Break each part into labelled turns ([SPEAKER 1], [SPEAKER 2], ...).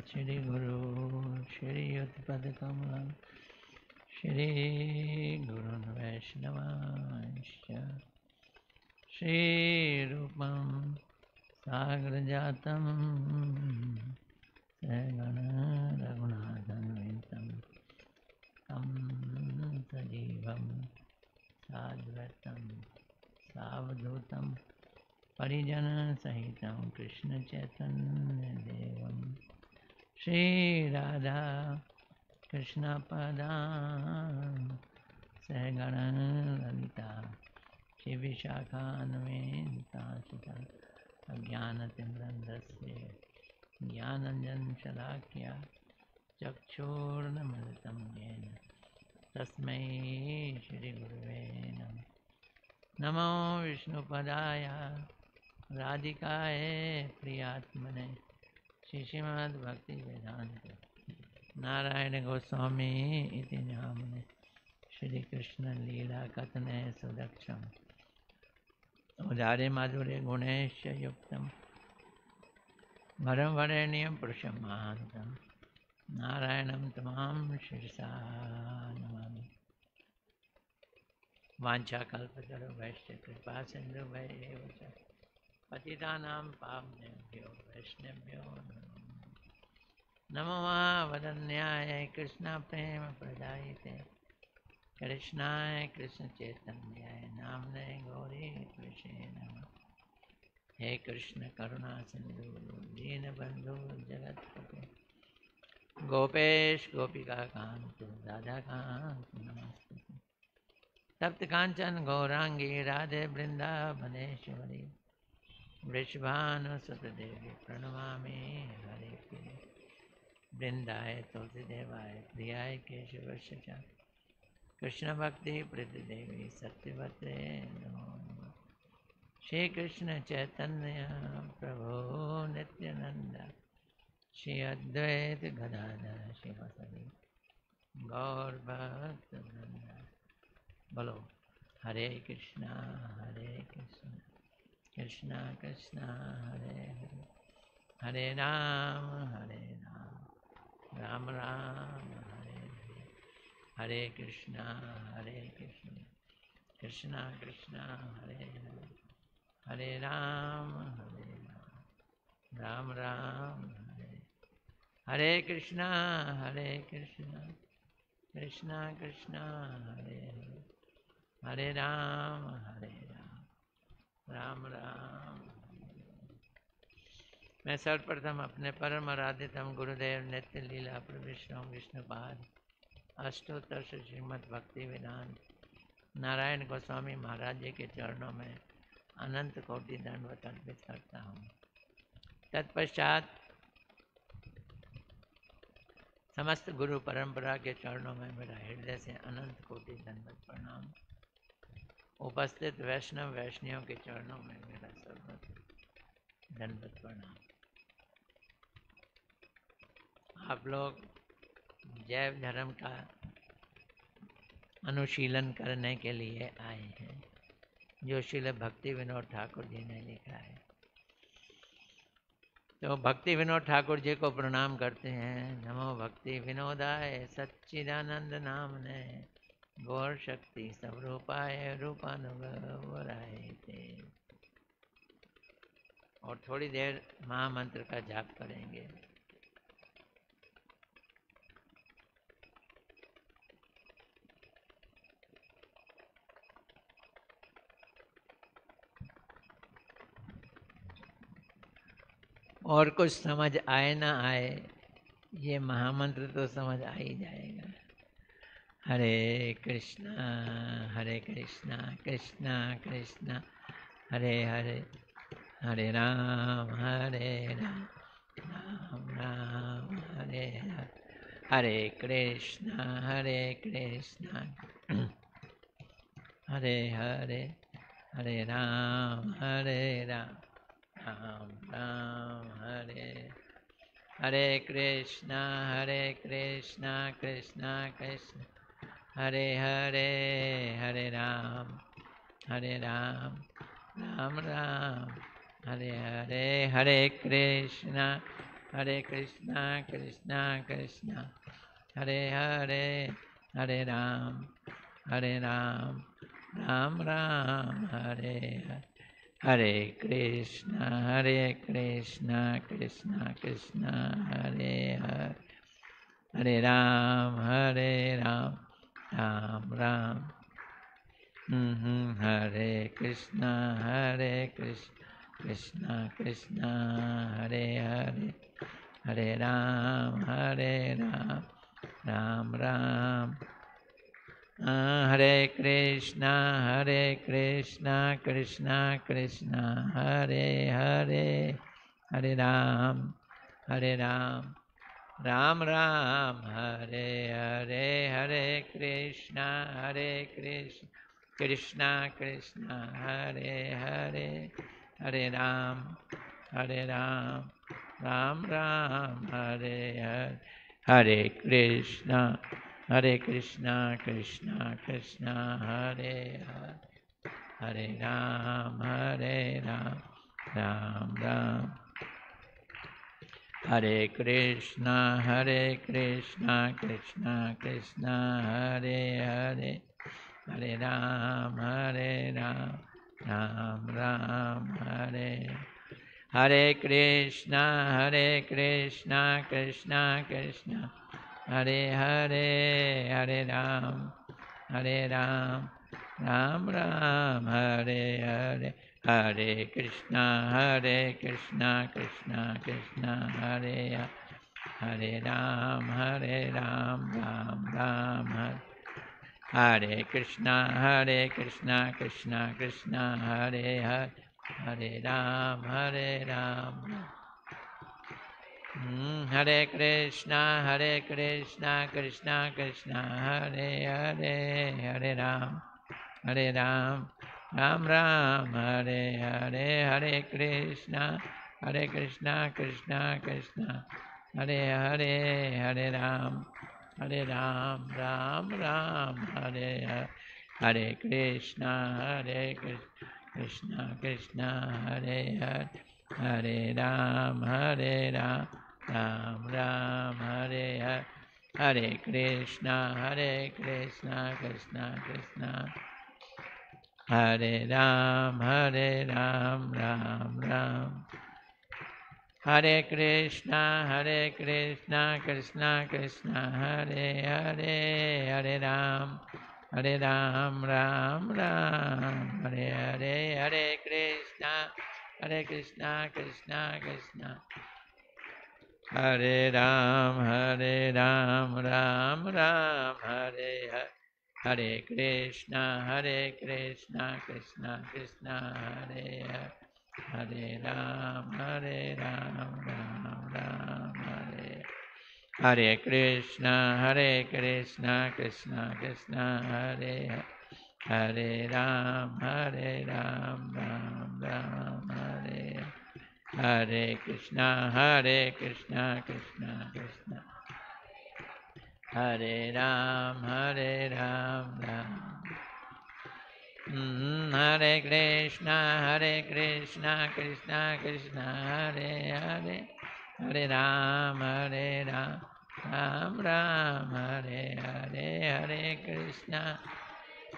[SPEAKER 1] श्री गुरु श्री युतपद कमलं श्री गुरुन् वैष्णवांश्च श्री रूपं साग्रजातं सहगण रघुनाथान्वितं तं सजीवं साद्वैतं सावधूतं परिजनसहितं कृष्णचैतन्यदेवं श्री राधा कृष्णपदां सहगण ललिता श्री विशाखान्वितांश्च अज्ञानतिमिरन्धस्य ज्ञानाञ्जनशलाकया चक्षुर्न्मिलितं येन तस्मै श्रीगुरवे नमः। नमो विष्णुपदाय राधिकाय प्रियात्मने श्रीमद्भक्तिवेदान्त नारायण गोस्वामी इति नामने श्री कृष्ण लीला कथने सुदक्षम उदारे माधुर्य गुणेश युक्तम वरं वरेण्यं पुरुषं महान्तं नारायणं तमां शिरसा नमामि। वाञ्छाकल्पतरुभ्यश्च कृपा सिन्धुभ्यैव च पतितानां पावनेभ्यो वैष्णवेभ्यो नमो वदन्याय कृष्णप्रेमप्रदायिते कृष्णाय कृष्णचैतन्याय नाम्ने गौरीकृष्णे नमः। हे कृष्ण करुणा सिंधु दीनबंधु जगत्पते गोपेश गोपिकाकांत राधाकांत नमस्ते। तप्त कांचन गौरांगी राधे वृंदावनेश्वरी वृषभानुसुतदेवी प्रणमामि हरे प्रिये। वृंदाय तुलसीदेवाय प्रियाय केशवस्य च कृष्ण भक्ति प्रतिदेवी सत्यवते नमो नमः। श्री कृष्ण चैतन्य प्रभु नित्यानंद श्री अद्वैत गदाधर शिवासादि गौर भक्त वृंद। बोलो हरे कृष्णा कृष्णा कृष्णा हरे हरे हरे राम राम राम हरे हरे हरे कृष्णा कृष्णा कृष्णा हरे हरे हरे राम राम राम हरे हरे कृष्णा कृष्णा कृष्णा हरे हरे हरे राम राम राम। मैं सर्वप्रथम अपने परम आराध्यतम गुरुदेव नित्य लीला प्रविष्णु विष्णुपाद अष्टोत्तर श्रीमद् भक्ति वेदांत नारायण गोस्वामी महाराज जी के चरणों में अनंत कोटि दंडवत अर्पित करता हूँ। तत्पश्चात समस्त गुरु परंपरा के चरणों में मेरा हृदय से अनंत कोटि दंडवत प्रणाम। उपस्थित वैष्णव वैष्णियों के चरणों में मेरा सर्वत्र दंडवत प्रणाम। आप लोग जैव धर्म का अनुशीलन करने के लिए आए हैं, जो श्रील भक्ति विनोद ठाकुर जी ने लिखा है। तो भक्ति विनोद ठाकुर जी को प्रणाम करते हैं। नमो भक्ति विनोदाय सच्चिदानंद नामने गौर शक्ति स्वरूपाय रूपानुगराय ते। और थोड़ी देर महामंत्र का जाप करेंगे। और कुछ समझ आए ना आए, ये महामंत्र तो समझ आ ही जाएगा। हरे कृष्णा कृष्णा कृष्णा हरे हरे हरे राम राम राम हरे हरे हरे कृष्णा हरे हरे हरे राम राम राम हरे हरे कृष्णा कृष्णा कृष्णा हरे हरे हरे राम राम राम हरे हरे हरे कृष्णा हरे कृष्णा कृष्णा कृष्णा हरे हरे, हरे राम राम राम हरे हरे, हरे कृष्णा कृष्णा कृष्णा हरे हरे, हरे राम राम राम हरे कृष्णा कृष्णा कृष्णा हरे हरे, हरे राम राम राम हरे कृष्णा कृष्णा कृष्णा हरे हरे, हरे राम राम राम हरे हरे, हरे कृष्णा कृष्णा कृष्णा हरे हरे, हरे राम राम राम हरे हरे, हरे कृष्णा कृष्णा कृष्णा हरे हरे, हरे राम राम राम हरे कृष्णा कृष्णा कृष्णा हरे हरे, हरे राम राम राम हरे, हरे कृष्णा कृष्णा कृष्णा हरे हरे, हरे राम राम राम हरे हरे, हरे कृष्णा कृष्णा कृष्णा हरे हरे राम राम राम हरे कृष्णा कृष्णा कृष्णा हरे हरे, हरे राम हरे कृष्णा कृष्णा कृष्णा हरे हरे, हरे राम राम राम हरे हरे, हरे कृष्णा कृष्णा कृष्णा हरे हरे, हरे राम राम राम हरे हरे, हरे कृष्णा कृष्णा कृष्णा हरे हरे, हरे राम राम राम हरे हरे, हरे कृष्णा कृष्णा कृष्णा हरे राम राम राम हरे कृष्णा कृष्णा कृष्णा हरे हरे, हरे राम राम राम हरे हरे, हरे कृष्णा कृष्णा कृष्णा हरे राम राम राम हरे हरे, हरे कृष्णा कृष्णा कृष्णा हरे हरे, हरे राम राम राम हरे, हरे कृष्णा कृष्णा कृष्णा हरे हरे, हरे राम राम राम हरे हरे, हरे कृष्णा कृष्णा कृष्णा हरे राम राम हरे कृष्णा कृष्णा कृष्णा हरे हरे, हरे राम राम राम हरे हरे, हरे कृष्णा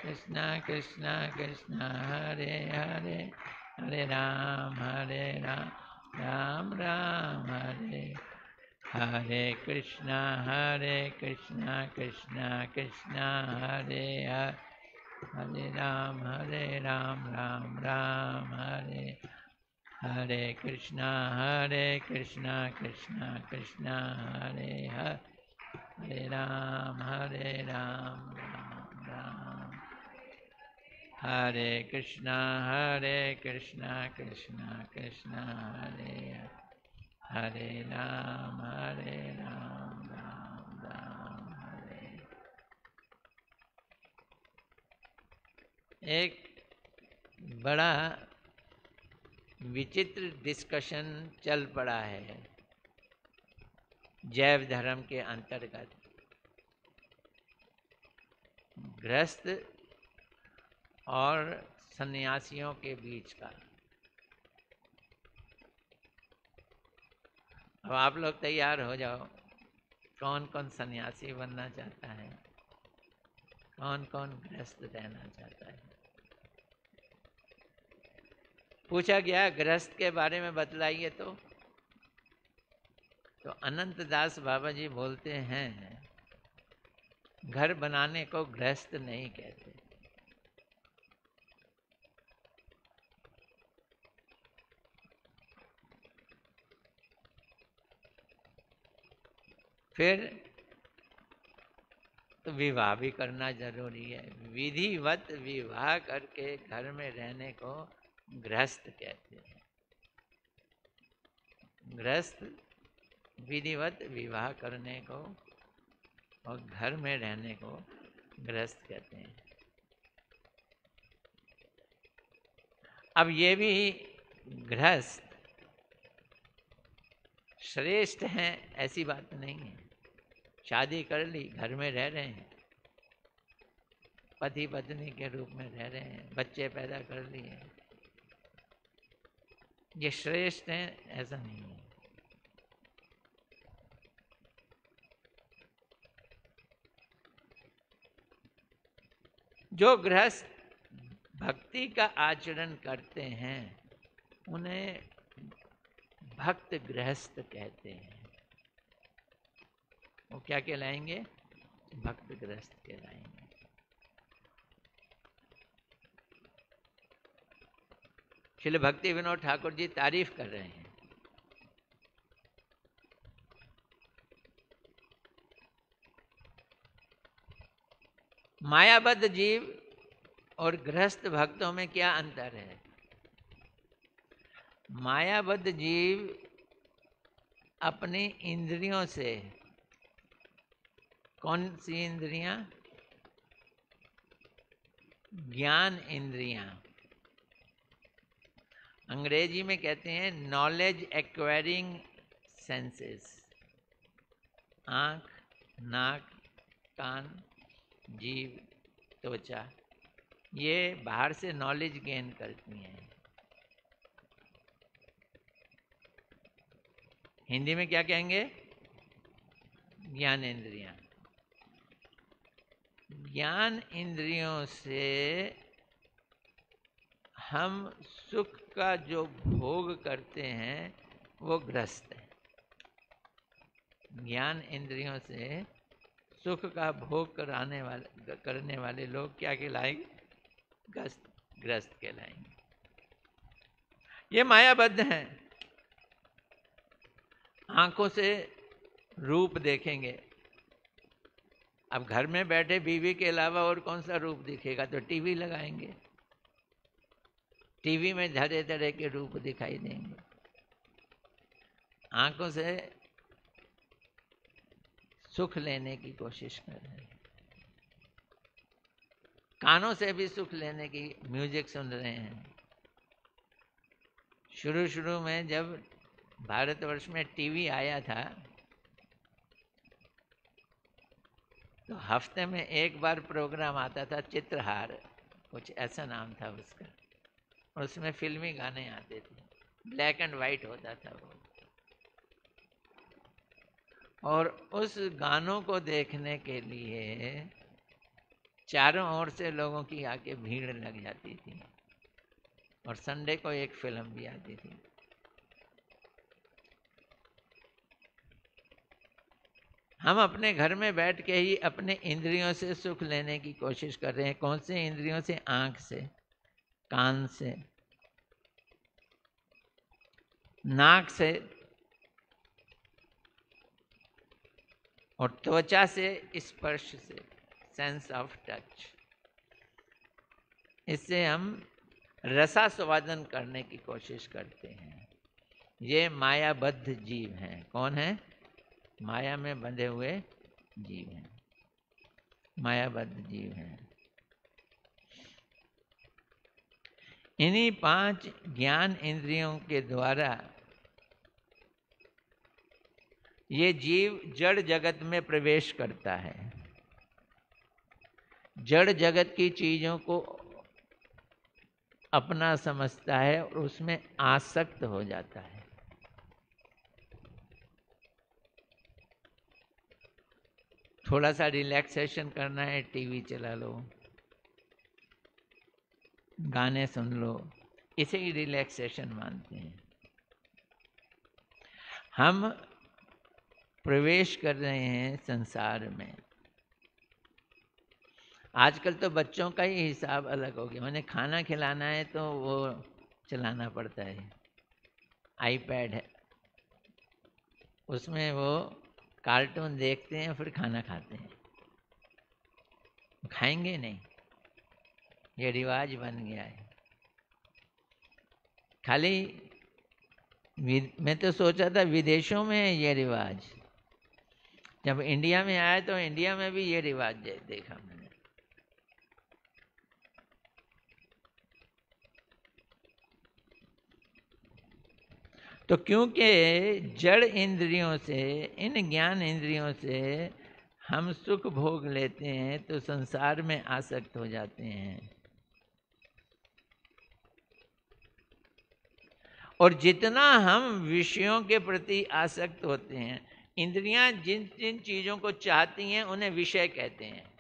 [SPEAKER 1] कृष्णा कृष्णा हरे हरे, हरे राम राम राम हरे, हरे कृष्णा कृष्णा कृष्णा हरे हरे, हरे राम राम राम हरे, हरे कृष्णा कृष्णा कृष्णा हरे हरे, हरे राम राम राम हरे कृष्णा कृष्णा कृष्णा हरे हरे, हरे राम राम राम हरे। एक बड़ा विचित्र डिस्कशन चल पड़ा है जैव धर्म के अंतर्गत। गृहस्थ और सन्यासियों के बीच का। अब आप लोग तैयार हो जाओ, कौन कौन सन्यासी बनना चाहता है, कौन कौन गृहस्थ रहना चाहता है। पूछा गया गृहस्थ के बारे में बतलाइए तो अनंत दास बाबा जी बोलते हैं, घर बनाने को गृहस्थ नहीं कहते। फिर तो विवाह भी करना जरूरी है। विधिवत विवाह करके घर में रहने को गृहस्थ कहते हैं। गृहस्थ विधिवत विवाह करने को और घर में रहने को गृहस्थ कहते हैं। अब ये भी गृहस्थ श्रेष्ठ हैं ऐसी बात नहीं है। शादी कर ली, घर में रह रहे हैं, पति पत्नी के रूप में रह रहे हैं, बच्चे पैदा कर लिए, ये श्रेष्ठ हैं ऐसा नहीं है। जो गृहस्थ भक्ति का आचरण करते हैं उन्हें भक्त गृहस्थ कहते हैं। वो क्या कहलाएंगे? भक्त गृहस्थ कहलाएंगे। श्रील भक्ति विनोद ठाकुर जी तारीफ कर रहे हैं। मायाबद्ध जीव और गृहस्थ भक्तों में क्या अंतर है? मायाबद्ध जीव अपनी इंद्रियों से, कौन सी इंद्रियां? ज्ञान इंद्रियां, अंग्रेजी में कहते हैं नॉलेज एक्वायरिंग सेंसेस। आँख, नाक, कान, जीभ, त्वचा, ये बाहर से नॉलेज गेन करती हैं। हिंदी में क्या कहेंगे? ज्ञान इंद्रियां। ज्ञान इंद्रियों से हम सुख का जो भोग करते हैं वो गृहस्थ है। ज्ञान इंद्रियों से सुख का भोग करने वाले लोग क्या कहलाएंगे? गृहस्थ कहलाएंगे। ये मायाबद्ध हैं। आंखों से रूप देखेंगे। अब घर में बैठे बीवी के अलावा और कौन सा रूप दिखेगा? तो टीवी लगाएंगे, टीवी में तरह तरह के रूप दिखाई देंगे। आंखों से सुख लेने की कोशिश कर रहे हैं, कानों से भी सुख लेने की म्यूजिक सुन रहे हैं। शुरू शुरू में जब भारतवर्ष में टीवी आया था तो हफ्ते में एक बार प्रोग्राम आता था, चित्रहार कुछ ऐसा नाम था उसका, और उसमें फिल्मी गाने आते थे, ब्लैक एंड वाइट होता था वो। और उस गानों को देखने के लिए चारों ओर से लोगों की आके भीड़ लग जाती थी, और संडे को एक फिल्म भी आती थी। हम अपने घर में बैठ के ही अपने इंद्रियों से सुख लेने की कोशिश कर रहे हैं। कौन से इंद्रियों से? आँख से, कान से, नाक से और त्वचा से, स्पर्श से, सेंस ऑफ टच। इससे हम रसास्वादन करने की कोशिश करते हैं। ये मायाबद्ध जीव हैं। कौन है? माया में बंधे हुए जीव हैं, मायाबद्ध जीव हैं। इन्हीं 5 ज्ञान इंद्रियों के द्वारा ये जीव जड़ जगत में प्रवेश करता है, जड़ जगत की चीजों को अपना समझता है और उसमें आसक्त हो जाता है। थोड़ा सा रिलैक्सेशन करना है, टीवी चला लो, गाने सुन लो, इसे ही रिलैक्सेशन मानते हैं। हम प्रवेश कर रहे हैं संसार में। आजकल तो बच्चों का ही हिसाब अलग हो गया। मैंने खाना खिलाना है तो वो चलाना पड़ता है, आईपैड है, उसमें वो कार्टून देखते हैं, फिर खाना खाते हैं। खाएंगे नहीं, ये रिवाज बन गया है। खाली मैं तो सोचा था विदेशों में है ये रिवाज, जब इंडिया में आया तो इंडिया में भी ये रिवाज देखा मैंने। तो क्योंकि जड़ इंद्रियों से, इन ज्ञान इंद्रियों से हम सुख भोग लेते हैं तो संसार में आसक्त हो जाते हैं। और जितना हम विषयों के प्रति आसक्त होते हैं, इंद्रियां जिन जिन चीजों को चाहती हैं उन्हें विषय कहते हैं।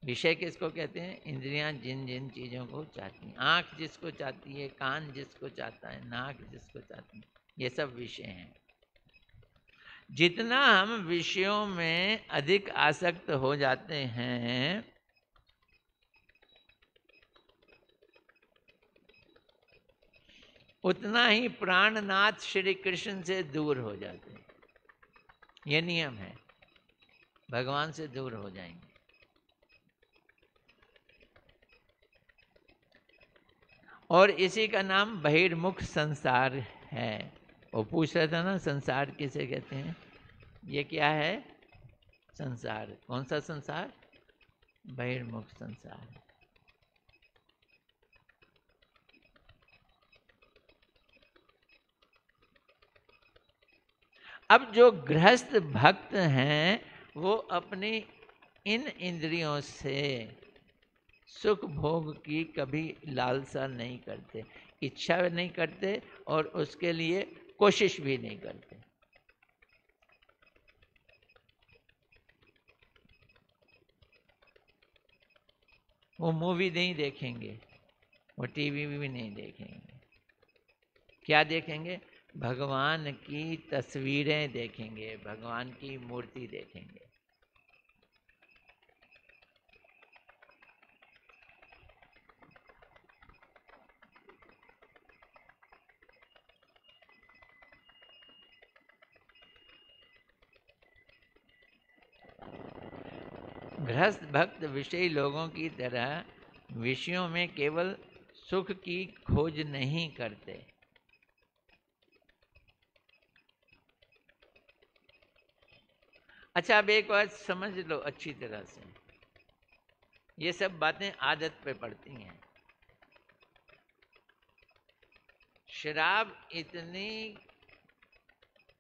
[SPEAKER 1] विषय किसको कहते हैं? इंद्रियां जिन जिन चीजों को चाहती हैं। आंख जिसको चाहती है, कान जिसको चाहता है, नाक जिसको चाहती है, ये सब विषय हैं। जितना हम विषयों में अधिक आसक्त हो जाते हैं, उतना ही प्राणनाथ श्री कृष्ण से दूर हो जाते हैं। ये नियम है, भगवान से दूर हो जाएंगे। और इसी का नाम बहिर्मुख संसार है। वो पूछ रहा था ना, संसार किसे कहते हैं? ये क्या है? संसार। कौन सा संसार? बहिर्मुख संसार। अब जो गृहस्थ भक्त हैं वो अपनी इन इंद्रियों से सुख भोग की कभी लालसा नहीं करते, इच्छा नहीं करते और उसके लिए कोशिश भी नहीं करते। वो मूवी नहीं देखेंगे, वो टीवी भी नहीं देखेंगे। क्या देखेंगे? भगवान की तस्वीरें देखेंगे, भगवान की मूर्ति देखेंगे। गृहस्थ भक्त विषयी लोगों की तरह विषयों में केवल सुख की खोज नहीं करते। अच्छा, अब एक बात समझ लो अच्छी तरह से, ये सब बातें आदत पे पड़ती हैं। शराब इतनी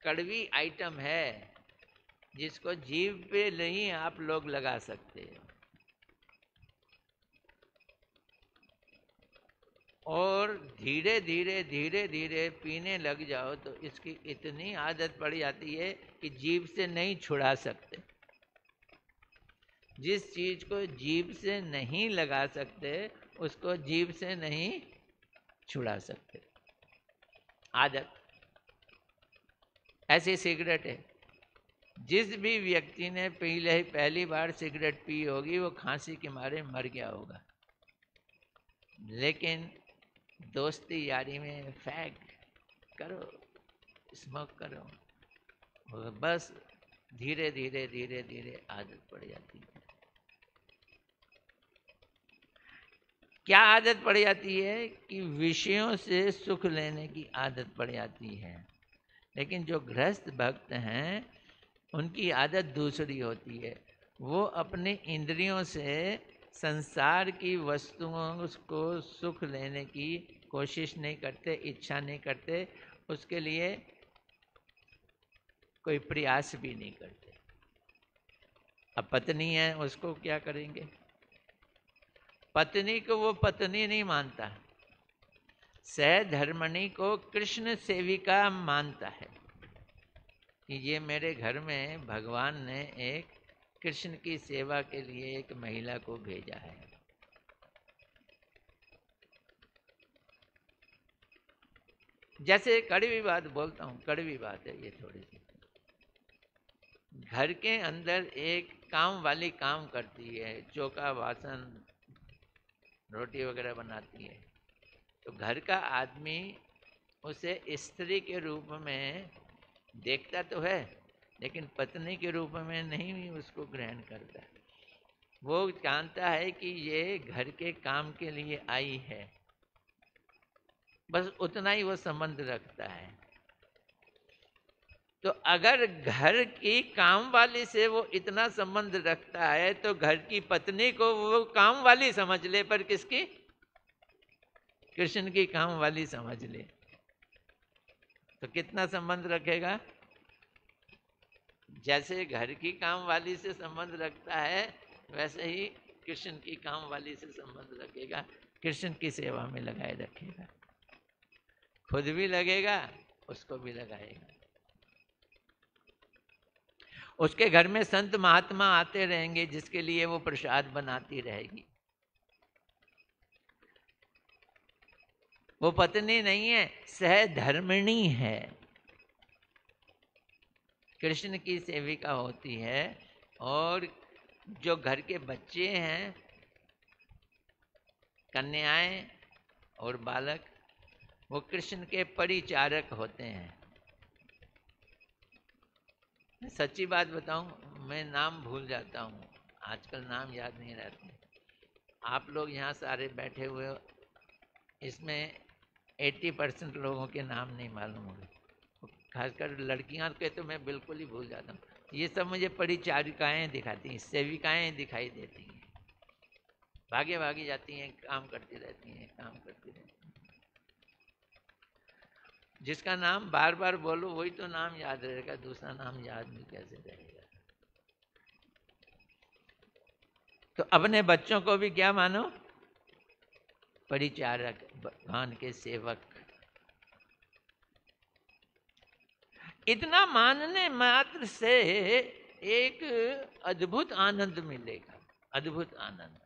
[SPEAKER 1] कड़वी आइटम है जिसको जीभ पे नहीं आप लोग लगा सकते, और धीरे धीरे धीरे धीरे पीने लग जाओ तो इसकी इतनी आदत पड़ जाती है कि जीभ से नहीं छुड़ा सकते। जिस चीज को जीभ से नहीं लगा सकते उसको जीभ से नहीं छुड़ा सकते। आदत। ऐसी सिगरेट है, जिस भी व्यक्ति ने पहली बार सिगरेट पी होगी वो खांसी के मारे मर गया होगा, लेकिन दोस्ती यारी में फैग करो, स्मोक करो, और बस धीरे धीरे धीरे धीरे आदत पड़ जाती है। क्या आदत पड़ जाती है? कि विषयों से सुख लेने की आदत पड़ जाती है। लेकिन जो गृहस्थ भक्त हैं उनकी आदत दूसरी होती है। वो अपने इंद्रियों से संसार की वस्तुओं को सुख लेने की कोशिश नहीं करते, इच्छा नहीं करते, उसके लिए कोई प्रयास भी नहीं करते। अब पत्नी है, उसको क्या करेंगे? पत्नी को वो पत्नी नहीं मानता, सहधर्मणी को कृष्ण सेविका मानता है। कि ये मेरे घर में भगवान ने एक कृष्ण की सेवा के लिए एक महिला को भेजा है। जैसे कड़वी बात बोलता हूँ, कड़वी बात है ये थोड़ी सी। घर के अंदर एक काम वाली काम करती है, चौका बासन रोटी वगैरह बनाती है, तो घर का आदमी उसे स्त्री के रूप में देखता तो है, लेकिन पत्नी के रूप में नहीं उसको ग्रहण करता। वो जानता है कि ये घर के काम के लिए आई है, बस उतना ही वो संबंध रखता है। तो अगर घर की काम वाली से वो इतना संबंध रखता है, तो घर की पत्नी को वो काम वाली समझ ले, पर किसकी? कृष्ण की काम वाली समझ ले, तो कितना संबंध रखेगा? जैसे घर की काम वाली से संबंध रखता है, वैसे ही कृष्ण की काम वाली से संबंध रखेगा, कृष्ण की सेवा में लगाए रखेगा, खुद भी लगेगा, उसको भी लगाएगा। उसके घर में संत महात्मा आते रहेंगे, जिसके लिए वो प्रसाद बनाती रहेगी। वो पत्नी नहीं है, सहधर्मिणी है, कृष्ण की सेविका होती है। और जो घर के बच्चे हैं, कन्याएं और बालक, वो कृष्ण के परिचारक होते हैं। सच्ची बात बताऊं, मैं नाम भूल जाता हूँ, आजकल नाम याद नहीं रहते। आप लोग यहाँ सारे बैठे हुए हो, इसमें 80% लोगों के नाम नहीं मालूम होंगे, खासकर लड़कियां के तो मैं बिल्कुल ही भूल जाता हूँ। ये सब मुझे परिचारिकाएं दिखाती हैं, सेविकाएं दिखाई देती हैं, भागे भागे जाती हैं, काम करती रहती हैं, काम करती रहती हैं। जिसका नाम बार बार बोलो वही तो नाम याद रहेगा, दूसरा नाम याद नहीं कैसे रहेगा। तो अपने बच्चों को भी क्या मानो? परिचारक, भगवान के सेवक। इतना मानने मात्र से एक अद्भुत आनंद मिलेगा, अद्भुत आनंद।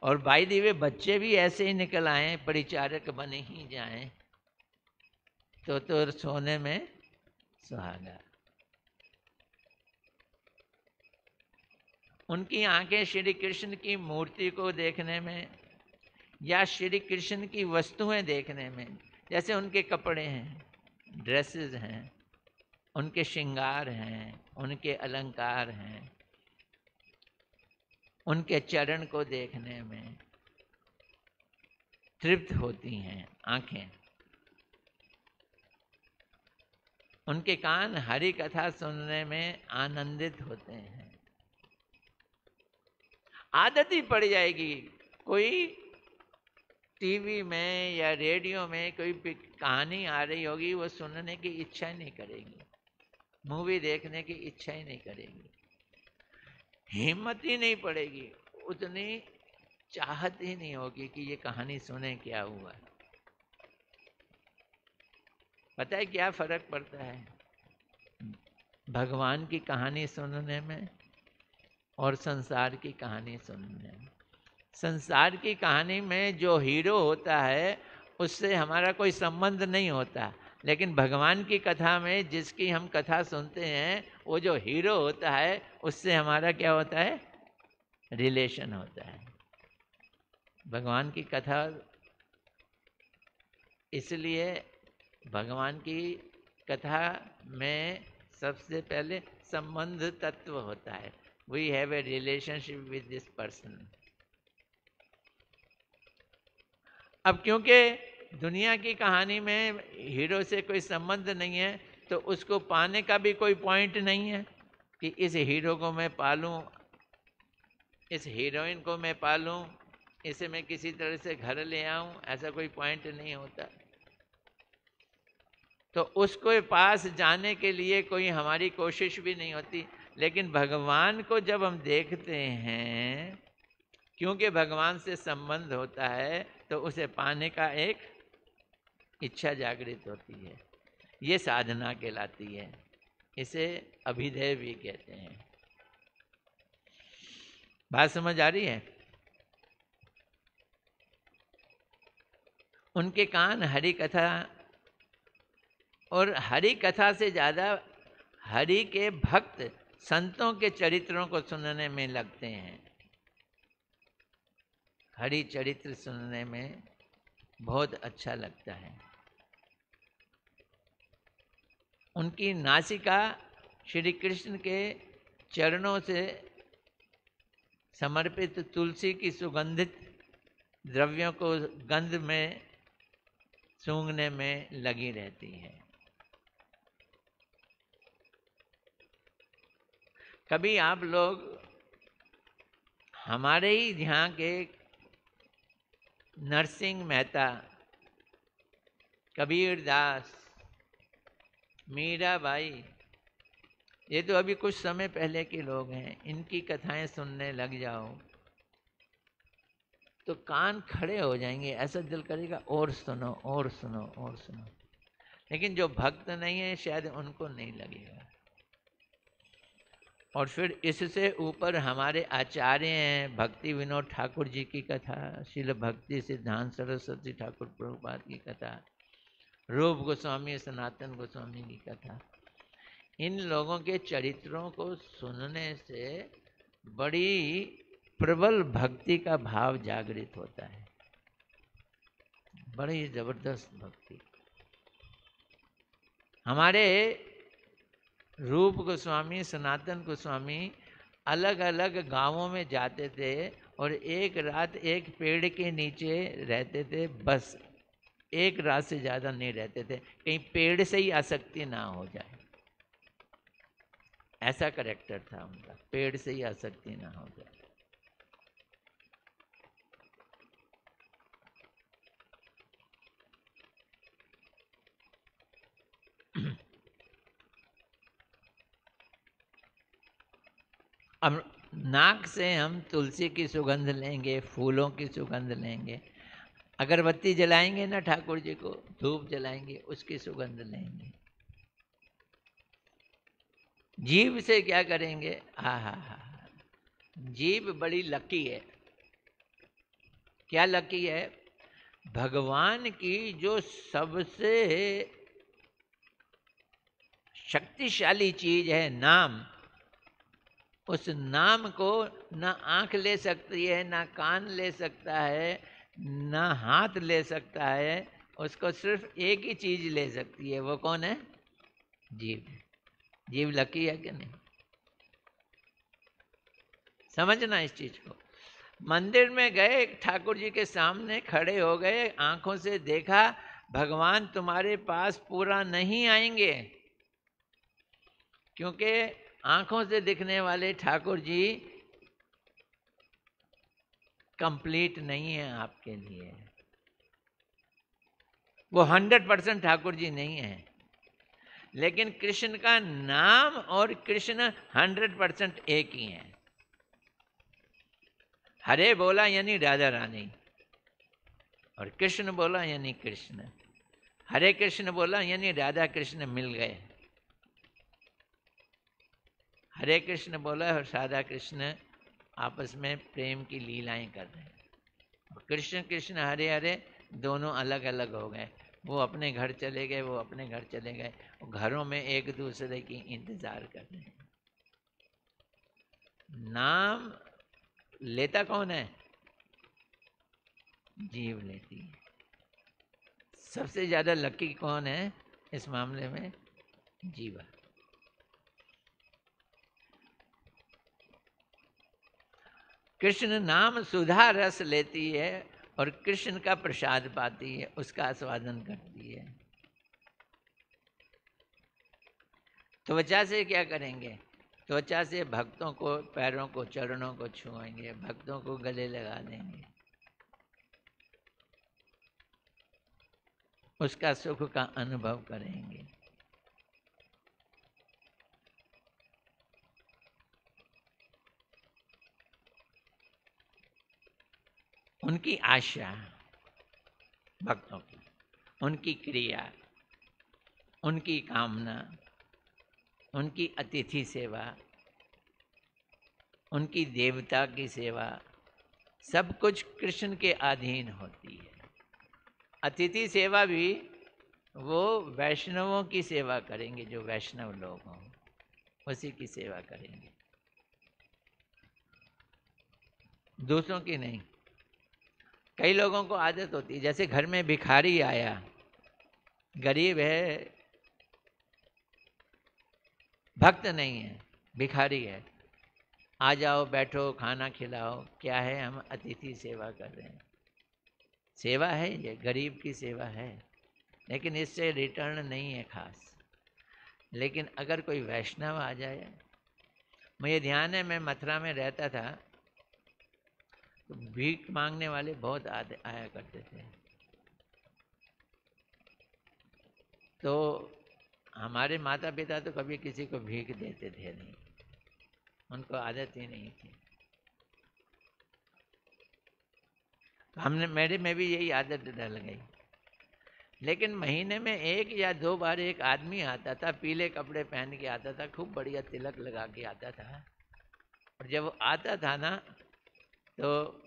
[SPEAKER 1] और बाई दी वे बच्चे भी ऐसे ही निकल आए, परिचारक बने ही जाएं, तो सोने में सुहागा। उनकी आंखें श्री कृष्ण की मूर्ति को देखने में या श्री कृष्ण की वस्तुएं देखने में, जैसे उनके कपड़े हैं, ड्रेसेस हैं, उनके श्रृंगार हैं, उनके अलंकार हैं, उनके चरण को देखने में तृप्त होती हैं आंखें। उनके कान हरि कथा सुनने में आनंदित होते हैं। आदत ही पड़ जाएगी, कोई टीवी में या रेडियो में कोई कहानी आ रही होगी, वो सुनने की इच्छा ही नहीं करेगी, मूवी देखने की इच्छा ही नहीं करेगी, हिम्मत ही नहीं पड़ेगी, उतनी चाहत ही नहीं होगी कि ये कहानी सुने क्या हुआ। पता है क्या फर्क पड़ता है भगवान की कहानी सुनने में और संसार की कहानी सुनने में? संसार की कहानी में जो हीरो होता है उससे हमारा कोई संबंध नहीं होता, लेकिन भगवान की कथा में जिसकी हम कथा सुनते हैं, वो जो हीरो होता है उससे हमारा क्या होता है? रिलेशन होता है। भगवान की कथा, इसलिए भगवान की कथा में सबसे पहले संबंध तत्व होता है। We have a relationship with this person. अब क्योंकि दुनिया की कहानी में हीरो से कोई संबंध नहीं है, तो उसको पाने का भी कोई पॉइंट नहीं है कि इस हीरो को मैं पालूं, इस हीरोइन को मैं पालूं, इसे मैं किसी तरह से घर ले आऊं, ऐसा कोई पॉइंट नहीं होता। तो उसको पास जाने के लिए कोई हमारी कोशिश भी नहीं होती। लेकिन भगवान को जब हम देखते हैं, क्योंकि भगवान से संबंध होता है, तो उसे पाने का एक इच्छा जागृत होती है, ये साधना कहलाती है। इसे अभिधेय भी कहते हैं। बात समझ आ रही है? उनके कान हरि कथा और हरि कथा से ज़्यादा हरि के भक्त संतों के चरित्रों को सुनने में लगते हैं। हरि चरित्र सुनने में बहुत अच्छा लगता है। उनकी नासिका श्री कृष्ण के चरणों से समर्पित तुलसी की सुगंधित द्रव्यों को गंध में सूंघने में लगी रहती है। कभी आप लोग हमारे ही यहाँ के नरसिंह मेहता, कबीर दास, मीराबाई, ये तो अभी कुछ समय पहले के लोग हैं, इनकी कथाएं सुनने लग जाओ तो कान खड़े हो जाएंगे, ऐसा दिल करेगा और सुनो और सुनो और सुनो। लेकिन जो भक्त नहीं है शायद उनको नहीं लगेगा। और फिर इससे ऊपर हमारे आचार्य हैं, भक्ति विनोद ठाकुर जी की कथा, श्रील भक्ति सिद्धांत सरस्वती ठाकुर प्रभुपाद की कथा, रूप गोस्वामी, सनातन गोस्वामी की कथा। इन लोगों के चरित्रों को सुनने से बड़ी प्रबल भक्ति का भाव जागृत होता है, बड़ी जबरदस्त भक्ति। हमारे रूप गोस्वामी, सनातन गोस्वामी अलग अलग गांवों में जाते थे और एक रात एक पेड़ के नीचे रहते थे, बस एक रात से ज़्यादा नहीं रहते थे, कहीं पेड़ से ही आसक्ति ना हो जाए। ऐसा करेक्टर था उनका, पेड़ से ही आसक्ति ना हो जाए। अब नाक से हम तुलसी की सुगंध लेंगे, फूलों की सुगंध लेंगे, अगरबत्ती जलाएंगे ना ठाकुर जी को, धूप जलाएंगे, उसकी सुगंध लेंगे। जीभ से क्या करेंगे? हा हा हा, जीभ बड़ी लकी है। क्या लकी है? भगवान की जो सबसे शक्तिशाली चीज है नाम, उस नाम को ना आंख ले सकती है, ना कान ले सकता है, ना हाथ ले सकता है, उसको सिर्फ एक ही चीज ले सकती है। वो कौन है? जीव। जीव लकी है कि नहीं? समझना इस चीज को। मंदिर में गए, ठाकुर जी के सामने खड़े हो गए, आंखों से देखा, भगवान तुम्हारे पास पूरा नहीं आएंगे, क्योंकि आंखों से दिखने वाले ठाकुर जी कंप्लीट नहीं है आपके लिए। वो 100% ठाकुर जी नहीं है। लेकिन कृष्ण का नाम और कृष्ण 100% एक ही है। हरे बोला यानी राधा रानी, और कृष्ण बोला यानी कृष्ण। हरे कृष्ण बोला यानी राधा कृष्ण मिल गए। हरे कृष्ण बोला और राधा कृष्ण आपस में प्रेम की लीलाएं कर रहे हैं। कृष्ण कृष्ण हरे हरे दोनों अलग अलग हो गए। वो अपने घर चले गए, वो अपने घर चले गए, घरों में एक दूसरे की इंतजार कर रहे हैं। नाम लेता कौन है? जीव लेती है। सबसे ज्यादा लकी कौन है इस मामले में? जीवा। कृष्ण नाम सुधा रस लेती है और कृष्ण का प्रसाद पाती है, उसका आस्वादन करती है। त्वचा से क्या करेंगे? त्वचा से भक्तों को, पैरों को, चरणों को छुएंगे, भक्तों को गले लगा देंगे, उसका सुख का अनुभव करेंगे। उनकी आशा भक्तों की, उनकी क्रिया, उनकी कामना, उनकी अतिथि सेवा, उनकी देवता की सेवा, सब कुछ कृष्ण के अधीन होती है। अतिथि सेवा भी वो वैष्णवों की सेवा करेंगे, जो वैष्णव लोग हों उसी की सेवा करेंगे, दूसरों की नहीं। कई लोगों को आदत होती है, जैसे घर में भिखारी आया, गरीब है, भक्त नहीं है, भिखारी है, आ जाओ बैठो खाना खिलाओ, क्या है, हम अतिथि सेवा कर रहे हैं। सेवा है, ये गरीब की सेवा है, लेकिन इससे रिटर्न नहीं है खास। लेकिन अगर कोई वैष्णव आ जाए, मुझे ध्यान है मैं मथुरा में रहता था तो भीख मांगने वाले बहुत आया करते थे। तो हमारे माता पिता तो कभी किसी को भीख देते थे नहीं, उनको आदत ही नहीं थी। हमने मेरे में भी यही आदत डल गई। लेकिन महीने में 1 या 2 बार एक आदमी आता था, पीले कपड़े पहन के आता था, खूब बढ़िया तिलक लगा के आता था। और जब वो आता था ना तो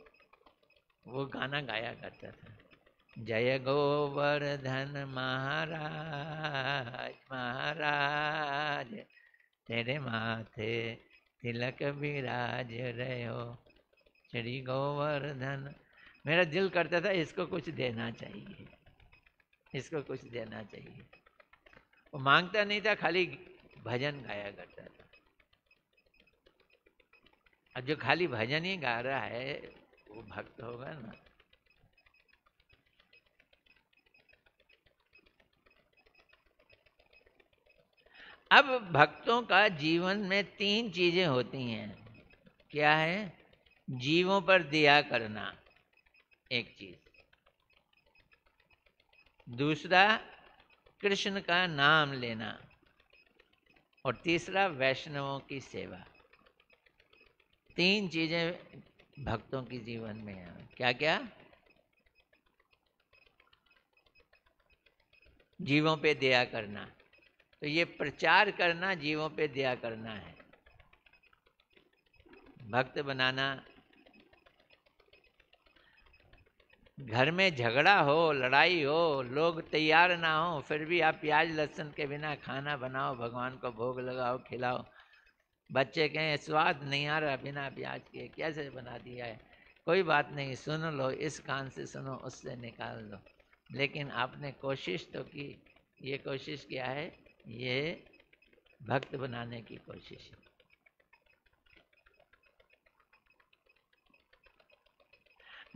[SPEAKER 1] वो गाना गाया करता था, जय गोवर्धन महाराज महाराज, तेरे माथे तिलक विराज रहे हो, श्री गोवर्धन। मेरा दिल करता था इसको कुछ देना चाहिए, इसको कुछ देना चाहिए। वो मांगता नहीं था, खाली भजन गाया करता था। अब जो खाली भजन ही गा रहा है वो भक्त होगा ना। अब भक्तों का जीवन में 3 चीजें होती हैं। क्या है? जीवों पर दया करना एक चीज, दूसरा कृष्ण का नाम लेना, और तीसरा वैष्णवों की सेवा। 3 चीजें भक्तों की जीवन में है। क्या क्या? जीवों पे दया करना, तो ये प्रचार करना, जीवों पे दया करना है, भक्त बनाना। घर में झगड़ा हो, लड़ाई हो, लोग तैयार ना हो, फिर भी आप प्याज लहसुन के बिना खाना बनाओ, भगवान को भोग लगाओ, खिलाओ। बच्चे कहें स्वाद नहीं आ रहा बिना प्याज के, कैसे बना दिया है? कोई बात नहीं, सुन लो, इस कान से सुनो, उससे निकाल दो। लेकिन आपने कोशिश तो की। ये कोशिश क्या है? ये भक्त बनाने की कोशिश है।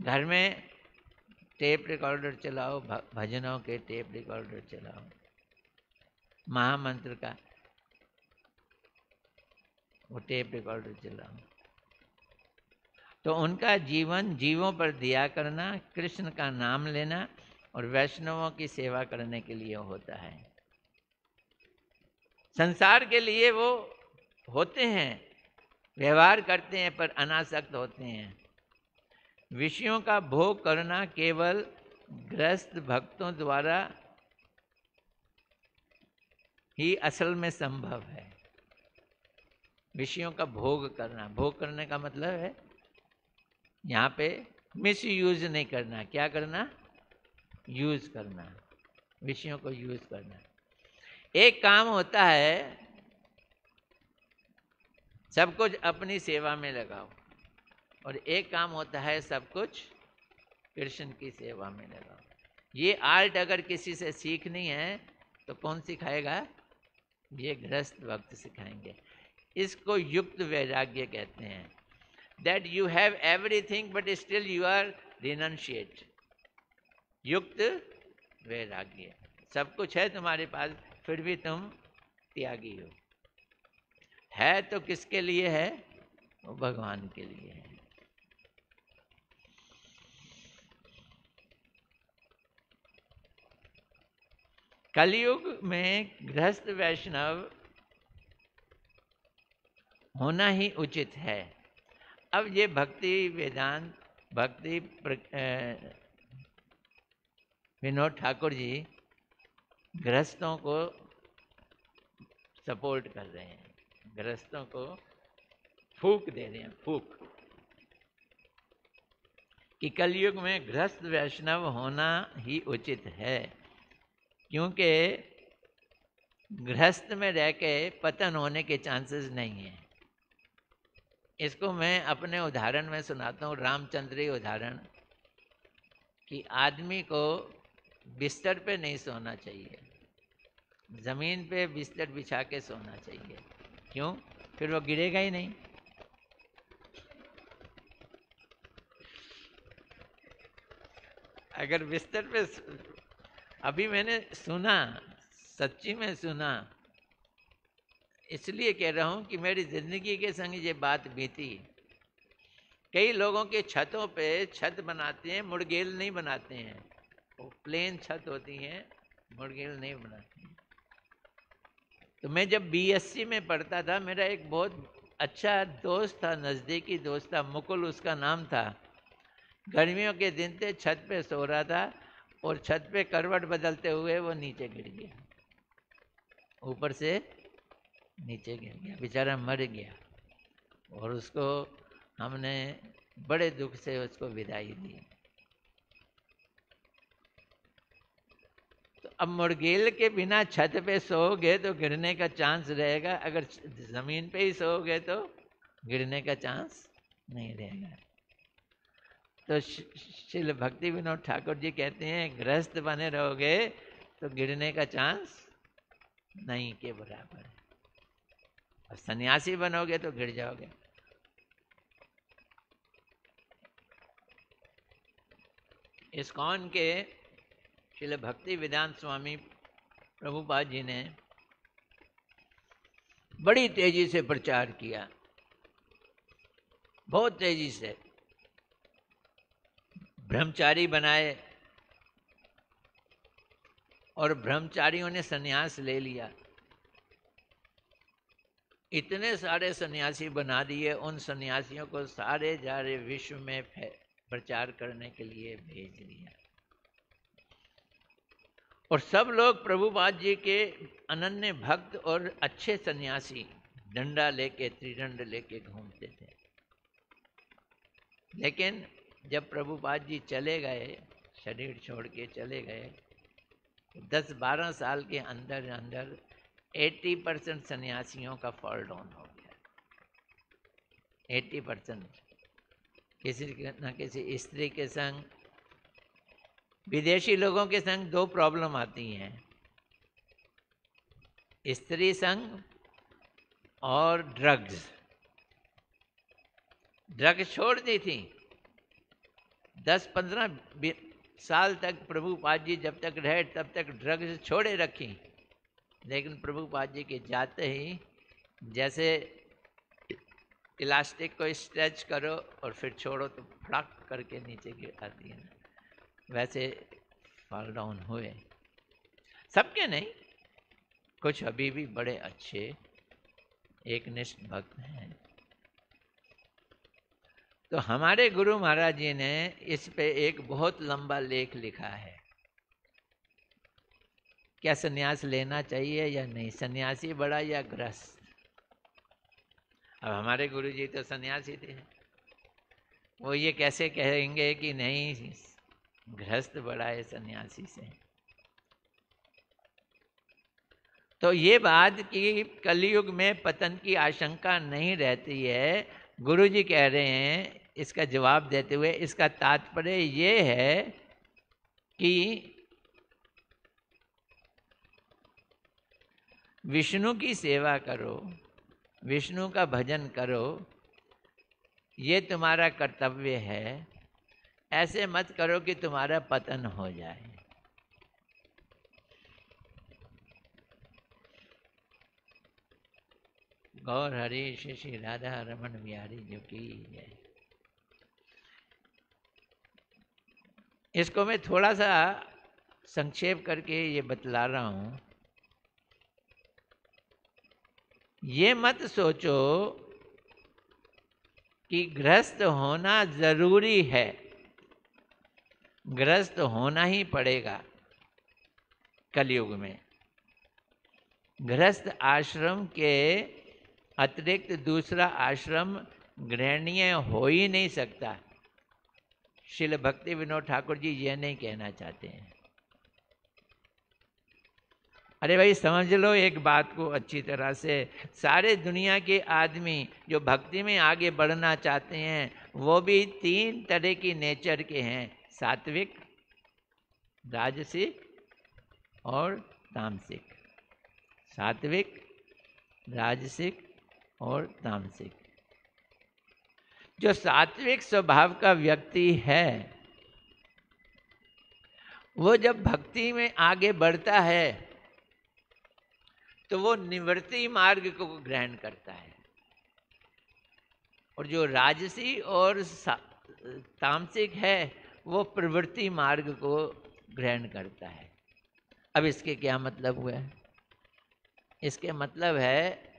[SPEAKER 1] घर में टेप रिकॉर्डर चलाओ, भजनों के टेप रिकॉर्डर चलाओ, महामंत्र का वो टेप रिकॉर्डर चलाओ। तो उनका जीवन जीवों पर दया करना, कृष्ण का नाम लेना और वैष्णवों की सेवा करने के लिए होता है। संसार के लिए वो होते हैं, व्यवहार करते हैं, पर अनासक्त होते हैं। विषयों का भोग करना केवल ग्रस्त भक्तों द्वारा ही असल में संभव है। विषयों का भोग करना, भोग करने का मतलब है यहाँ पे मिस यूज नहीं करना। क्या करना? यूज करना, विषयों को यूज करना। एक काम होता है सब कुछ अपनी सेवा में लगाओ, और एक काम होता है सब कुछ कृष्ण की सेवा में लगाओ। ये आर्ट अगर किसी से सीखनी है तो कौन सिखाएगा? ये गृहस्थ भक्त सिखाएंगे। इसको युक्त वैराग्य कहते हैं। That you have everything but still you are renunciate. युक्त वैराग्य, सब कुछ है तुम्हारे पास फिर भी तुम त्यागी हो। है तो किसके लिए है? वो भगवान के लिए है। कलयुग में गृहस्थ वैष्णव होना ही उचित है। अब ये भक्ति वेदांत, भक्ति विनोद ठाकुर जी गृहस्थों को सपोर्ट कर रहे हैं, गृहस्थों को फूक दे रहे हैं, फूक, कि कलयुग में गृहस्थ वैष्णव होना ही उचित है, क्योंकि गृहस्थ में रह के पतन होने के चांसेस नहीं है। इसको मैं अपने उदाहरण में सुनाता हूँ, रामचंद्री उदाहरण, कि आदमी को बिस्तर पे नहीं सोना चाहिए, ज़मीन पे बिस्तर बिछा के सोना चाहिए। क्यों? फिर वो गिरेगा ही नहीं। अगर बिस्तर पे, अभी मैंने सुना, सच्ची में सुना, इसलिए कह रहा हूँ कि मेरी ज़िंदगी के संग ये बात बीती। कई लोगों के छतों पे छत बनाते हैं, मुड़गेल नहीं बनाते हैं, वो प्लेन छत होती हैं, मुड़गेल नहीं बनाते हैं। तो मैं जब बीएससी में पढ़ता था, मेरा एक बहुत अच्छा दोस्त था, नज़दीकी दोस्त था, मुकुल उसका नाम था। गर्मियों के दिन थे, छत पे सो रहा था और छत पे करवट बदलते हुए वो नीचे गिर गया, ऊपर से नीचे गिर गया, बेचारा मर गया। और उसको हमने बड़े दुख से उसको विदाई दी। तो अब मुड़गेल के बिना छत पे सोओगे तो गिरने का चांस रहेगा, अगर ज़मीन पे ही सोओगे तो गिरने का चांस नहीं रहेगा। तो श्रील भक्ति विनोद ठाकुर जी कहते हैं, गृहस्थ बने रहोगे तो गिरने का चांस नहीं के बराबर है, और सन्यासी बनोगे तो गिर जाओगे। इस्कॉन के श्रील भक्ति वेदांत स्वामी प्रभुपाद जी ने बड़ी तेजी से प्रचार किया, बहुत तेजी से। ब्रह्मचारी बनाए और ब्रह्मचारियों ने सन्यास ले लिया। इतने सारे सन्यासी बना दिए, उन सन्यासियों को सारे जारे विश्व में प्रचार करने के लिए भेज दिया। और सब लोग प्रभुपाद जी के अनन्य भक्त और अच्छे सन्यासी डंडा लेके, त्रिदंड लेके घूमते थे। लेकिन जब प्रभुपाद जी चले गए, शरीर छोड़ के चले गए, 10-12 साल के अंदर अंदर 80% सन्यासियों का फॉल डाउन हो गया। 80% किसी न किसी स्त्री के संग, विदेशी लोगों के संग 2 प्रॉब्लम आती हैं, स्त्री संग और ड्रग्स। ड्रग्स छोड़ दी थी। 10-15 साल तक प्रभुपाद जी जब तक रहे तब तक ड्रग्स छोड़े रखी, लेकिन प्रभुपाद जी के जाते ही जैसे इलास्टिक को स्ट्रेच करो और फिर छोड़ो तो फड़क करके नीचे गिर आती है, वैसे फॉल डाउन हुए। सबके नहीं, कुछ अभी भी बड़े अच्छे एकनिष्ठ भक्त हैं। तो हमारे गुरु महाराज जी ने इस पे एक बहुत लंबा लेख लिखा है, क्या सन्यास लेना चाहिए या नहीं, सन्यासी बड़ा या गृहस्थ। अब हमारे गुरु जी तो सन्यासी थे, वो ये कैसे कहेंगे कि नहीं गृहस्थ बड़ा है सन्यासी से। तो ये बात कि कलयुग में पतन की आशंका नहीं रहती है, गुरु जी कह रहे हैं इसका जवाब देते हुए। इसका तात्पर्य ये है कि विष्णु की सेवा करो, विष्णु का भजन करो, ये तुम्हारा कर्तव्य है। ऐसे मत करो कि तुम्हारा पतन हो जाए। गौर हरि श्री श्री राधा रमन बिहारी जो की है। इसको मैं थोड़ा सा संक्षेप करके ये बतला रहा हूँ। ये मत सोचो कि गृहस्थ होना जरूरी है, गृहस्थ होना ही पड़ेगा। कलयुग में। गृहस्थ आश्रम के अतिरिक्त दूसरा आश्रम ग्रहणीय हो ही नहीं सकता। श्रील भक्ति विनोद ठाकुर जी ये नहीं कहना चाहते हैं। अरे भाई समझ लो एक बात को अच्छी तरह से, सारे दुनिया के आदमी जो भक्ति में आगे बढ़ना चाहते हैं वो भी 3 तरह की नेचर के हैं, सात्विक, राजसिक और तामसिक। सात्विक, राजसिक और तामसिक। जो सात्विक स्वभाव का व्यक्ति है वो जब भक्ति में आगे बढ़ता है तो वो निवृत्ति मार्ग को ग्रहण करता है, और जो राजसी और तामसिक है वो प्रवृत्ति मार्ग को ग्रहण करता है। अब इसके क्या मतलब हुआ है? इसके मतलब है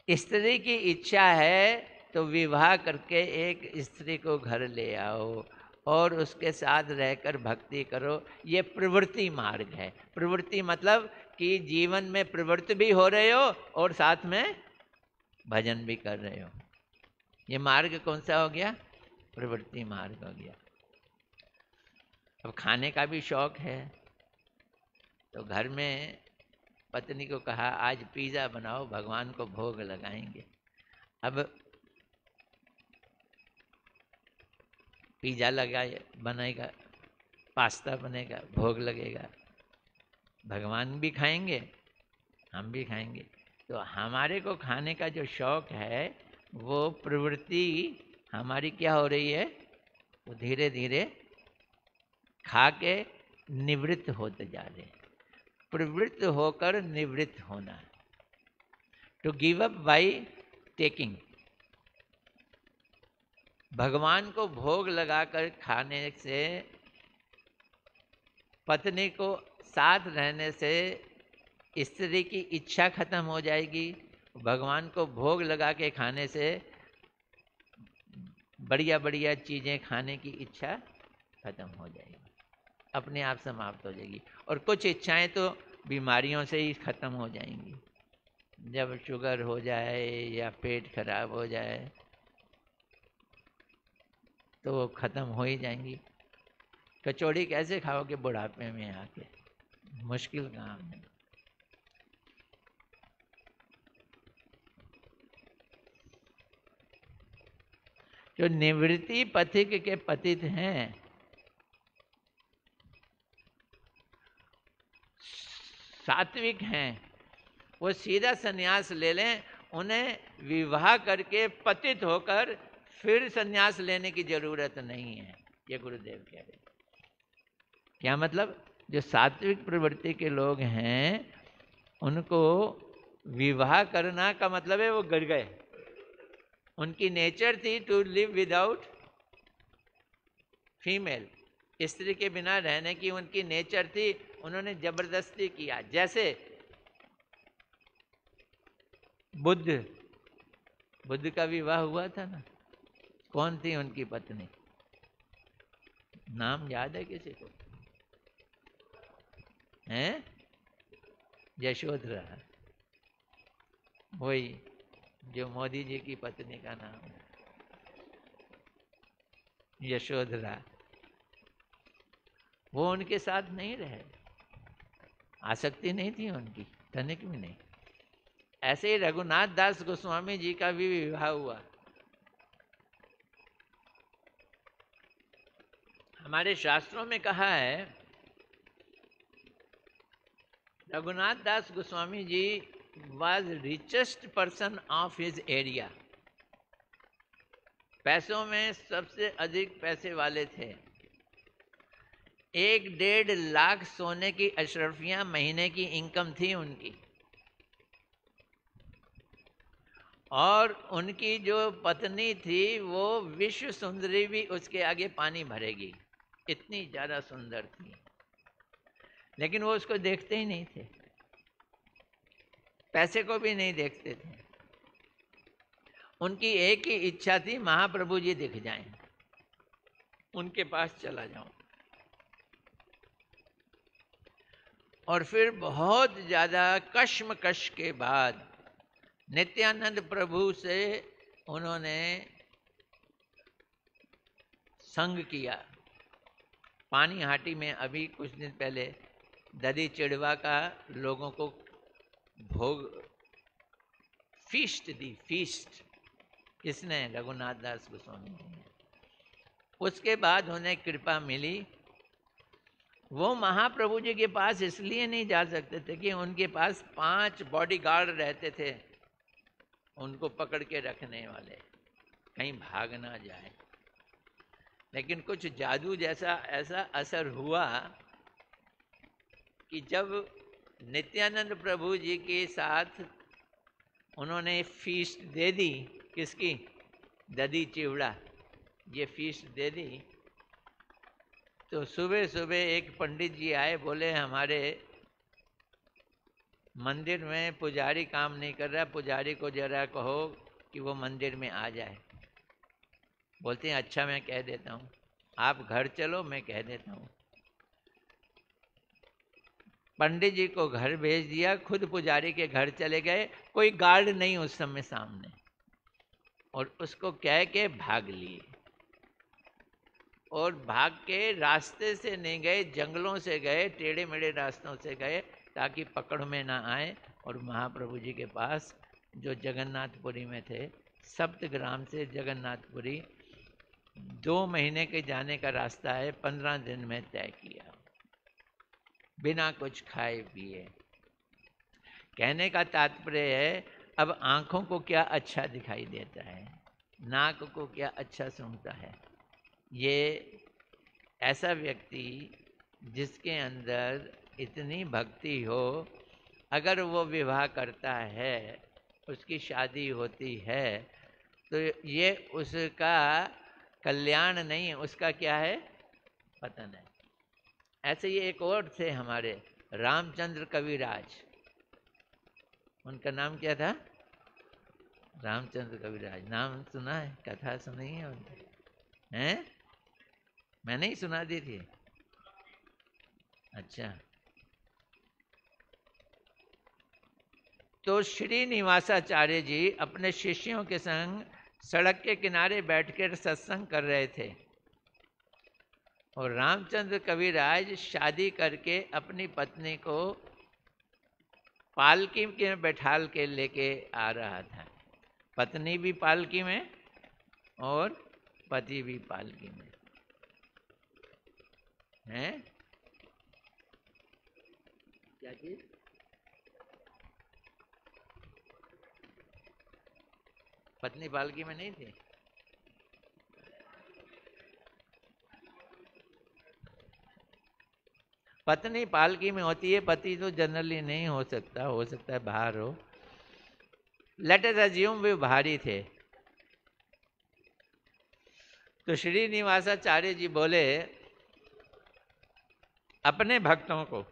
[SPEAKER 1] स्त्री की इच्छा है तो विवाह करके एक स्त्री को घर ले आओ और उसके साथ रहकर भक्ति करो। ये प्रवृत्ति मार्ग है। प्रवृत्ति मतलब कि जीवन में प्रवृत्त भी हो रहे हो और साथ में भजन भी कर रहे हो। ये मार्ग कौन सा हो गया? प्रवृत्ति मार्ग हो गया। अब खाने का भी शौक है तो घर में पत्नी को कहा आज पिज़्ज़ा बनाओ, भगवान को भोग लगाएंगे। अब पिज़्ज़ा बनेगा, पास्ता बनेगा, भोग लगेगा, भगवान भी खाएंगे, हम भी खाएंगे। तो हमारे को खाने का जो शौक है वो प्रवृत्ति हमारी क्या हो रही है? वो धीरे धीरे खा के निवृत्त होते जा रहे हैं। प्रवृत्त होकर निवृत्त होना, to give up by taking. भगवान को भोग लगाकर खाने से, पत्नी को साथ रहने से स्त्री की इच्छा खत्म हो जाएगी। भगवान को भोग लगा के खाने से बढ़िया बढ़िया चीज़ें खाने की इच्छा खत्म हो जाएगी, अपने आप समाप्त हो जाएगी। और कुछ इच्छाएं तो बीमारियों से ही खत्म हो जाएंगी। जब शुगर हो जाए या पेट खराब हो जाए तो वो खत्म हो ही जाएंगी। कचौड़ी कैसे खाओगे बुढ़ापे में आके? मुश्किल काम है। जो निवृत्ति पथिक के पतित हैं, सात्विक हैं, वो सीधा संन्यास ले लें। उन्हें विवाह करके पतित होकर फिर संन्यास लेने की जरूरत नहीं है, ये गुरुदेव कह रहे। क्या मतलब? जो सात्विक प्रवृत्ति के लोग हैं उनको विवाह करना का मतलब है वो गिर गए। उनकी नेचर थी टू लिव विदाउट फीमेल, स्त्री के बिना रहने की उनकी नेचर थी। उन्होंने जबरदस्ती किया। जैसे बुद्ध का विवाह हुआ था ना, कौन थी उनकी पत्नी? नाम याद है किसी को? हैं? यशोधरा। वही जो मोदी जी की पत्नी का नाम है, यशोधरा। वो उनके साथ नहीं रहे, आसक्ति नहीं थी उनकी, तनिक भी नहीं। ऐसे ही रघुनाथ दास गोस्वामी जी का भी विवाह हुआ। हमारे शास्त्रों में कहा है रघुनाथ दास Goswami ji was richest person of his area। पैसों में सबसे अधिक पैसे वाले थे। 1-1.5 लाख सोने की अशरफियां महीने की इनकम थी उनकी। और उनकी जो पत्नी थी वो विश्व सुंदरी भी उसके आगे पानी भरेगी, इतनी ज़्यादा सुंदर थी। लेकिन वो उसको देखते ही नहीं थे, पैसे को भी नहीं देखते थे। उनकी एक ही इच्छा थी, महाप्रभु जी दिख जाएं। उनके पास चला जाऊं। और फिर बहुत ज़्यादा कश्मकश के बाद नित्यानंद प्रभु से उन्होंने संग किया। पानीहाटी में अभी कुछ दिन पहले ददी चिड़वा का लोगों को भोग फीस्ट दी, फीस्ट इसने रघुनाथ दास गोस्वामी ने। उसके बाद उन्हें कृपा मिली। वो महाप्रभु जी के पास इसलिए नहीं जा सकते थे कि उनके पास 5 बॉडीगार्ड रहते थे उनको पकड़ के रखने वाले, कहीं भाग ना जाए। लेकिन कुछ जादू जैसा ऐसा असर हुआ कि जब नित्यानंद प्रभु जी के साथ उन्होंने फीस्ट दे दी, किसकी? ददी चिवड़ा, ये फीस्ट दे दी, तो सुबह सुबह एक पंडित जी आए, बोले हमारे मंदिर में पुजारी काम नहीं कर रहा, पुजारी को जरा कहो कि वो मंदिर में आ जाए। बोलते हैं अच्छा मैं कह देता हूँ, आप घर चलो मैं कह देता हूँ। पंडित जी को घर भेज दिया, खुद पुजारी के घर चले गए, कोई गार्ड नहीं उस समय सामने, और उसको कह के भाग लिए। और भाग के रास्ते से नहीं गए, जंगलों से गए, टेढ़े मेढ़े रास्तों से गए ताकि पकड़ में ना आए। और महाप्रभु जी के पास जो जगन्नाथपुरी में थे, सप्तग्राम से जगन्नाथपुरी 2 महीने के जाने का रास्ता है, 15 दिन में तय किया, बिना कुछ खाए पिए। कहने का तात्पर्य है, अब आँखों को क्या अच्छा दिखाई देता है, नाक को क्या अच्छा सूंघता है। ये ऐसा व्यक्ति जिसके अंदर इतनी भक्ति हो, अगर वो विवाह करता है, उसकी शादी होती है, तो ये उसका कल्याण नहीं, उसका क्या है पतन है। ऐसे ही एक और थे हमारे रामचंद्र कविराज, उनका नाम क्या था? रामचंद्र कविराज, नाम सुना है? कथा सुनी है उनकी? हैं? मैंने ही सुना दी थी। अच्छा, तो श्री निवासाचार्य जी अपने शिष्यों के संग सड़क के किनारे बैठकर सत्संग कर रहे थे, और रामचंद्र कविराज शादी करके अपनी पत्नी को पालकी में बैठाल के लेके आ रहा था। पत्नी भी पालकी में और पति भी पालकी में हैं। क्या चीज? पत्नी पालकी में नहीं थी? पत्नी पालकी में होती है, पति तो जनरली नहीं हो सकता है बाहर हो। लेट अस अज्यूम वे भारी थे। तो श्री निवासाचार्य जी बोले अपने भक्तों को,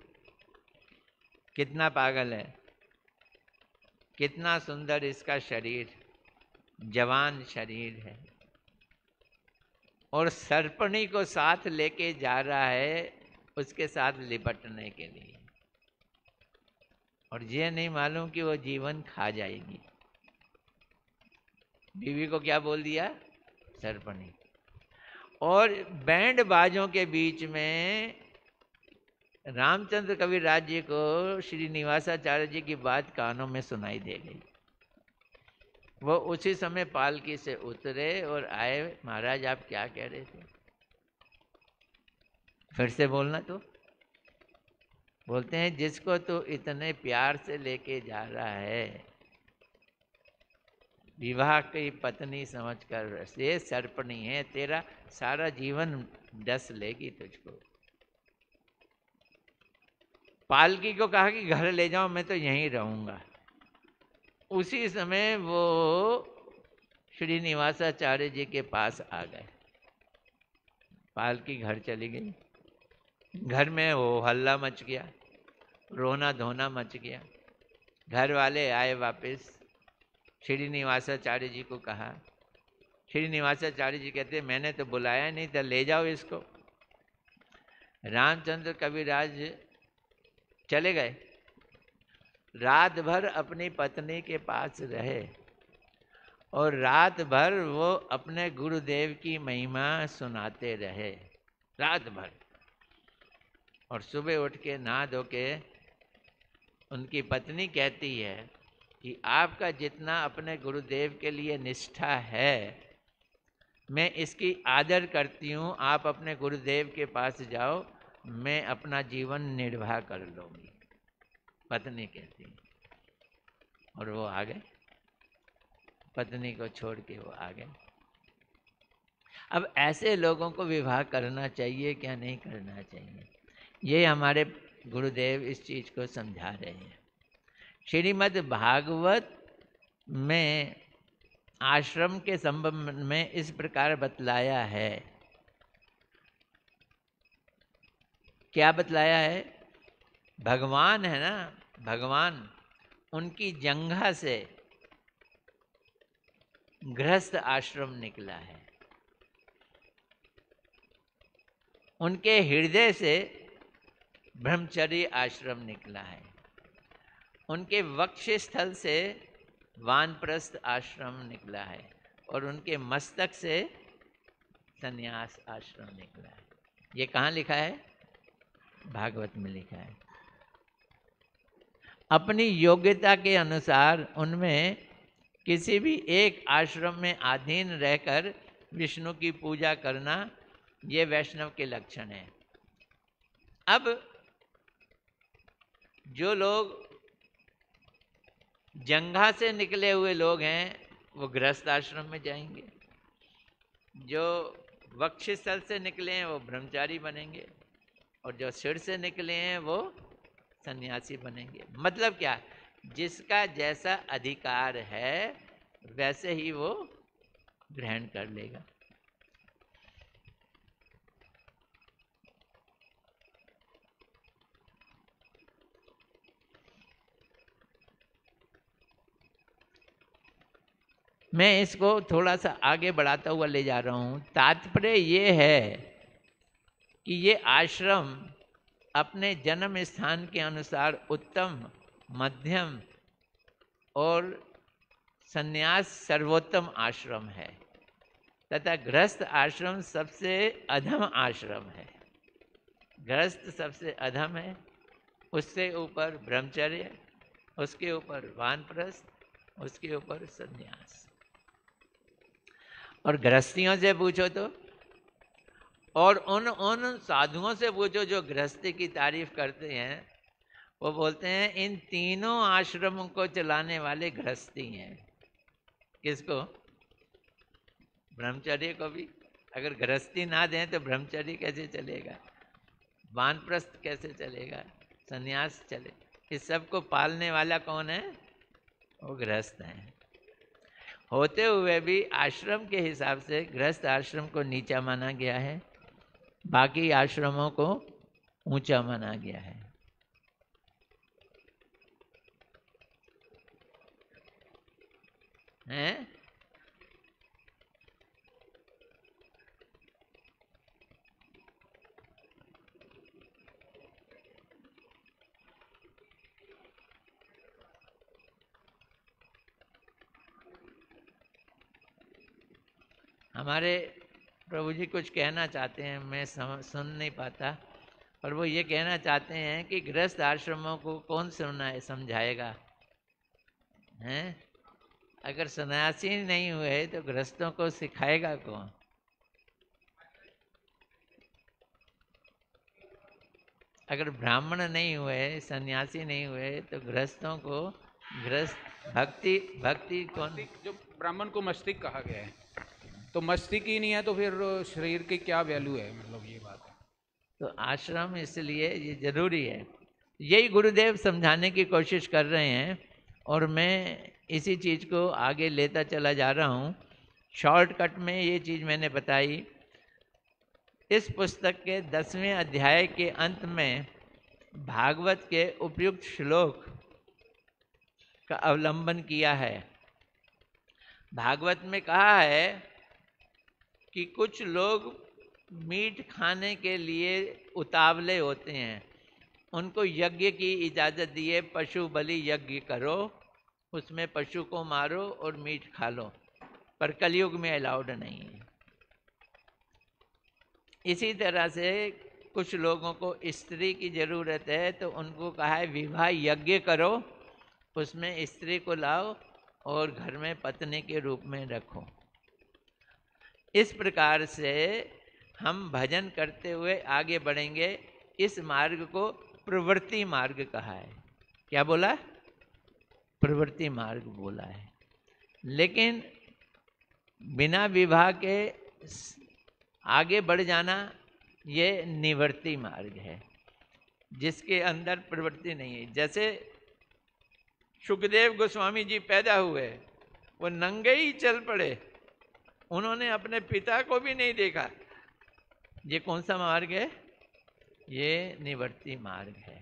[SPEAKER 1] कितना पागल है, कितना सुंदर इसका शरीर, जवान शरीर है, और सर्पणी को साथ लेके जा रहा है उसके साथ लिपटने के लिए, और ये नहीं मालूम कि वो जीवन खा जाएगी। बीवी को क्या बोल दिया? सर्पणी। और बैंड बाजों के बीच में रामचंद्र कविराज जी को श्री निवासाचार्य जी की बात कानों में सुनाई दे गई। वो उसी समय पालकी से उतरे और आए, महाराज आप क्या कह रहे थे? फिर से बोलना। तो बोलते हैं जिसको तो इतने प्यार से लेके जा रहा है, विवाह की पत्नी समझकर, ये सर्पणी है, तेरा सारा जीवन डस लेगी तुझको। पालकी को कहा कि घर ले जाओ, मैं तो यहीं रहूंगा। उसी समय वो श्री निवासाचार्य जी के पास आ गए, पालकी घर चली गई। घर में वो हल्ला मच गया, रोना धोना मच गया। घर वाले आए वापस, श्री निवासाचार्य जी को कहा, श्रीनिवासाचार्य जी कहते मैंने तो बुलाया नहीं था, ले जाओ इसको। रामचंद्र कविराज चले गए, रात भर अपनी पत्नी के पास रहे और रात भर वो अपने गुरुदेव की महिमा सुनाते रहे, रात भर। और सुबह उठ के नहा धो के उनकी पत्नी कहती है कि आपका जितना अपने गुरुदेव के लिए निष्ठा है, मैं इसकी आदर करती हूँ, आप अपने गुरुदेव के पास जाओ, मैं अपना जीवन निर्वाह कर लूँगी, पत्नी कहती है। और वो आ गए, पत्नी को छोड़ के वो आ गए। अब ऐसे लोगों को विवाह करना चाहिए क्या नहीं करना चाहिए, ये हमारे गुरुदेव इस चीज़ को समझा रहे हैं। श्रीमद् भागवत में आश्रम के संबंध में इस प्रकार बतलाया है। क्या बतलाया है? भगवान है ना, भगवान उनकी जंघा से गृहस्थ आश्रम निकला है, उनके हृदय से ब्रह्मचर्य आश्रम निकला है, उनके वक्षस्थल से वानप्रस्थ आश्रम निकला है और उनके मस्तक से संन्यास आश्रम निकला है। ये कहाँ लिखा है? भागवत में लिखा है। अपनी योग्यता के अनुसार उनमें किसी भी एक आश्रम में अधीन रहकर विष्णु की पूजा करना, ये वैष्णव के लक्षण है। अब जो लोग जंघा से निकले हुए लोग हैं वो गृहस्थ आश्रम में जाएंगे, जो वक्षस्थल से निकले हैं वो ब्रह्मचारी बनेंगे और जो सिर से निकले हैं वो सन्यासी बनेंगे। मतलब क्या? जिसका जैसा अधिकार है वैसे ही वो ग्रहण कर लेगा। मैं इसको थोड़ा सा आगे बढ़ाता हुआ ले जा रहा हूँ। तात्पर्य ये है कि ये आश्रम अपने जन्म स्थान के अनुसार उत्तम, मध्यम और संन्यास सर्वोत्तम आश्रम है तथा गृहस्थ आश्रम सबसे अधम आश्रम है। गृहस्थ सबसे अधम है, उससे ऊपर ब्रह्मचर्य, उसके ऊपर वानप्रस्थ, उसके ऊपर संन्यास। और गृहस्थियों से पूछो तो, और उन साधुओं से पूछो जो गृहस्थी की तारीफ करते हैं, वो बोलते हैं इन तीनों आश्रमों को चलाने वाले गृहस्थी हैं। किसको? ब्रह्मचर्य को भी। अगर गृहस्थी ना दें तो ब्रह्मचर्य कैसे चलेगा, वानप्रस्थ कैसे चलेगा, संन्यास चले? इस सब को पालने वाला कौन है? वो गृहस्थ हैं। होते हुए भी आश्रम के हिसाब से गृहस्थ आश्रम को नीचा माना गया है, बाकी आश्रमों को ऊंचा माना गया है। हैं? हमारे प्रभु जी कुछ कहना चाहते हैं, मैं सुन नहीं पाता, और वो ये कहना चाहते हैं कि गृहस्थ आश्रमों को कौन समझाएगा? हैं? अगर सन्यासी नहीं हुए तो गृहस्थों को सिखाएगा कौन? अगर ब्राह्मण नहीं हुए, सन्यासी नहीं हुए तो गृहस्थों को गृहस्थ भक्ति कौन?
[SPEAKER 2] जो ब्राह्मण को मस्तिष्क कहा गया है, तो मस्तिष्क ही नहीं है तो फिर शरीर की क्या वैल्यू है? मतलब ये बात है।
[SPEAKER 1] तो आश्रम इसलिए ये जरूरी है। यही गुरुदेव समझाने की कोशिश कर रहे हैं और मैं इसी चीज़ को आगे लेता चला जा रहा हूँ। शॉर्टकट में ये चीज़ मैंने बताई। इस पुस्तक के 10वें अध्याय के अंत में भागवत के उपयुक्त श्लोक का अवलंबन किया है। भागवत में कहा है कि कुछ लोग मीट खाने के लिए उतावले होते हैं, उनको यज्ञ की इजाज़त दिए, पशु बलि यज्ञ करो, उसमें पशु को मारो और मीट खा लो, पर कलयुग में अलाउड नहीं है। इसी तरह से कुछ लोगों को स्त्री की ज़रूरत है तो उनको कहा है विवाह यज्ञ करो, उसमें स्त्री को लाओ और घर में पत्नी के रूप में रखो। इस प्रकार से हम भजन करते हुए आगे बढ़ेंगे। इस मार्ग को प्रवृत्ति मार्ग कहा है। क्या बोला? प्रवृत्ति मार्ग बोला है। लेकिन बिना विवाह के आगे बढ़ जाना ये निवृत्ति मार्ग है, जिसके अंदर प्रवृत्ति नहीं है। जैसे सुखदेव गोस्वामी जी पैदा हुए, वो नंगे ही चल पड़े, उन्होंने अपने पिता को भी नहीं देखा। ये कौन सा मार्ग है? ये निवृत्ति मार्ग है।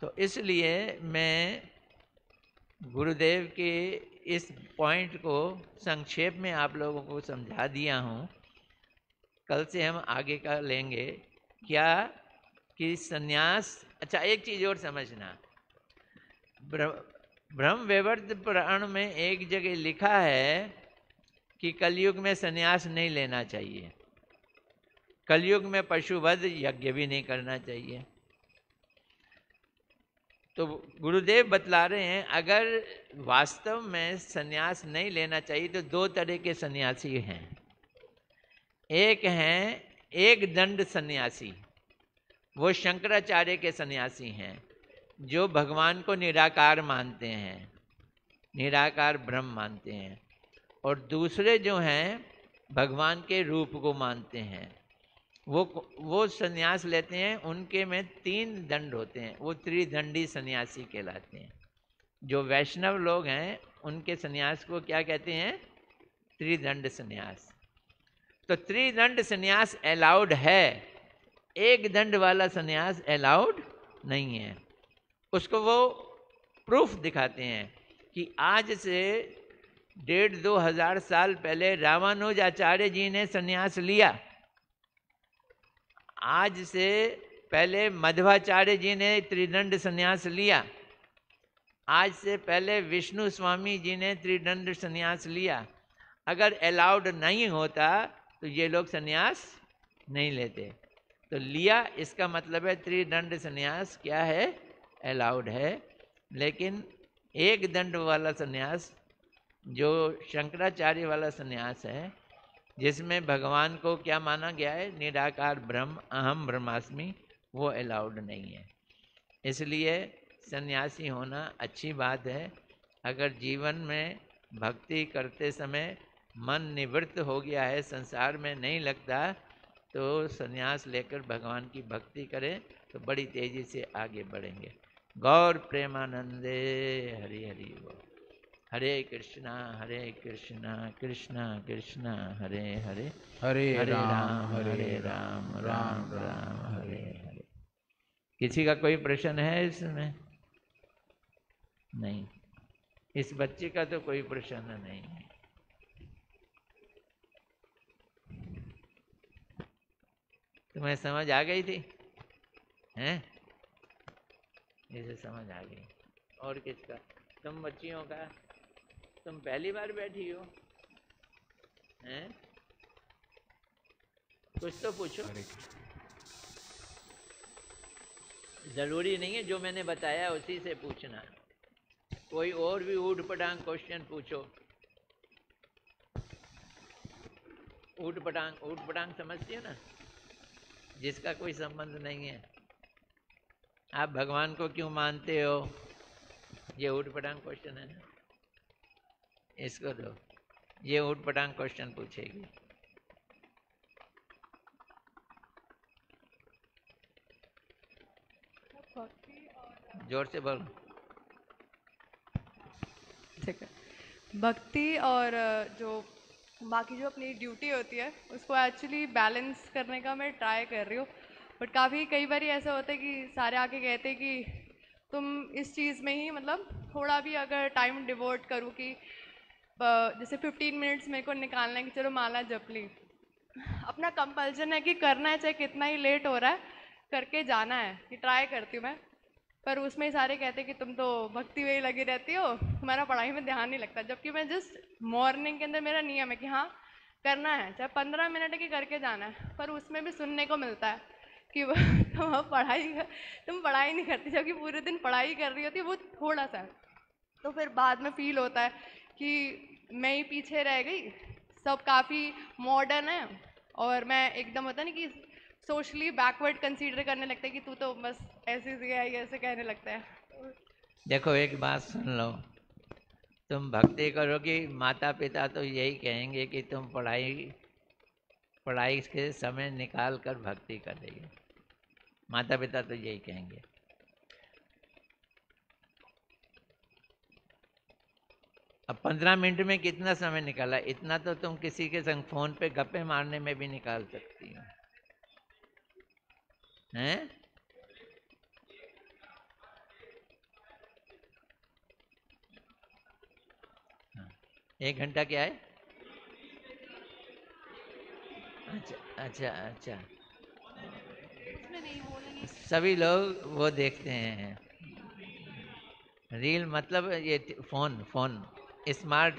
[SPEAKER 1] तो इसलिए मैं गुरुदेव के इस पॉइंट को संक्षेप में आप लोगों को समझा दिया हूँ। कल से हम आगे का लेंगे। क्या कि सन्यास, अच्छा एक चीज़ और समझना, ब्रह्म वैवर्त पुराण में एक जगह लिखा है कि कलयुग में सन्यास नहीं लेना चाहिए, कलयुग में पशुवध यज्ञ भी नहीं करना चाहिए। तो गुरुदेव बतला रहे हैं अगर वास्तव में सन्यास नहीं लेना चाहिए तो दो तरह के सन्यासी हैं। एक हैं एक दंड सन्यासी, वो शंकराचार्य के सन्यासी हैं जो भगवान को निराकार मानते हैं, निराकार ब्रह्म मानते हैं। और दूसरे जो हैं भगवान के रूप को मानते हैं, वो सन्यास लेते हैं। उनके में 3 दंड होते हैं, वो त्रिदंडी सन्यासी कहलाते हैं। जो वैष्णव लोग हैं उनके सन्यास को क्या कहते हैं? त्रिदंड सन्यास। तो त्रिदंड सन्यास अलाउड है, एक दंड वाला सन्यास अलाउड नहीं है। उसको वो प्रूफ दिखाते हैं कि आज से 1,500-2 हजार साल पहले रामानुजाचार्य जी ने सन्यास लिया, आज से पहले मध्वाचार्य जी ने त्रिदंड सन्यास लिया, आज से पहले विष्णु स्वामी जी ने त्रिदंड सन्यास लिया। अगर अलाउड नहीं होता तो ये लोग सन्यास नहीं लेते। तो लिया इसका मतलब है त्रिदंड सन्यास क्या है? अलाउड है। लेकिन एक दंड वाला सन्यास जो शंकराचार्य वाला सन्यास है, जिसमें भगवान को क्या माना गया है? निराकार ब्रह्म, अहम ब्रह्मास्मि, वो अलाउड नहीं है। इसलिए सन्यासी होना अच्छी बात है। अगर जीवन में भक्ति करते समय मन निवृत्त हो गया है, संसार में नहीं लगता, तो सन्यास लेकर भगवान की भक्ति करें तो बड़ी तेजी से आगे बढ़ेंगे। गौर प्रेमानंदे हरि हरि बोल। हरे कृष्णा कृष्णा कृष्णा हरे हरे,
[SPEAKER 2] हरे
[SPEAKER 1] राम राम राम हरे हरे। किसी का कोई प्रश्न है इसमें? नहीं, इस बच्चे का तो कोई प्रश्न नहीं है। तुम्हें समझ आ गई थी? हैं? इसे समझ आ गई। और किसका? तुम बच्चियों का? तुम पहली बार बैठी हो? हैं? कुछ तो पूछो। जरूरी नहीं है जो मैंने बताया उसी से पूछना, कोई और भी ऊट पटांग क्वेश्चन पूछो। ऊट पटांग समझती हो ना, जिसका कोई संबंध नहीं है। आप भगवान को क्यों मानते हो? ये ऊट पटांग क्वेश्चन है ना, इसको दो। ये ऊट पटांग क्वेश्चन पूछेगी। जोर से बोलो।
[SPEAKER 3] ठीक है। भक्ति और जो बाकी जो अपनी ड्यूटी होती है उसको एक्चुअली बैलेंस करने का मैं ट्राई कर रही हूँ। बट काफ़ी कई बार ऐसा होता है कि सारे आके कहते हैं कि तुम इस चीज़ में ही मतलब थोड़ा भी अगर टाइम डिवोट करूँ कि जैसे 15 मिनट्स मेरे को निकालना है कि चलो माला जप ली, अपना कंपल्सन है कि करना है, चाहे कितना ही लेट हो रहा है करके जाना है, कि ट्राई करती हूँ मैं। पर उसमें ही सारे कहते हैं कि तुम तो भक्ति में ही लगी रहती हो, तुम्हारा पढ़ाई में ध्यान नहीं लगता। जबकि मैं जस्ट मॉर्निंग के अंदर मेरा नियम है कि हाँ करना है, चाहे 15 मिनट की करके जाना है। पर उसमें भी सुनने को मिलता है कि तुम पढ़ाई नहीं करती, जबकि पूरे दिन पढ़ाई कर रही होती है। वो थोड़ा सा है। तो फिर बाद में फील होता है कि मैं ही पीछे रह गई, सब काफ़ी मॉडर्न है और मैं एकदम, होता नहीं कि सोशली बैकवर्ड कंसीडर करने लगता है कि तू तो बस ऐसे सी है, ऐसे कहने लगता है।
[SPEAKER 1] देखो एक बात सुन लो, तुम भक्ति करोगी, माता पिता तो यही कहेंगे कि तुम पढ़ाई के समय निकाल कर भक्ति कर रही हो। माता पिता तो यही कहेंगे। अब 15 मिनट में कितना समय निकाला, इतना तो तुम किसी के संग फोन पे गप्पे मारने में भी निकाल सकती हो, हैं? 1 घंटा क्या है? अच्छा अच्छा अच्छा। सभी लोग वो देखते हैं रील, मतलब ये फोन स्मार्ट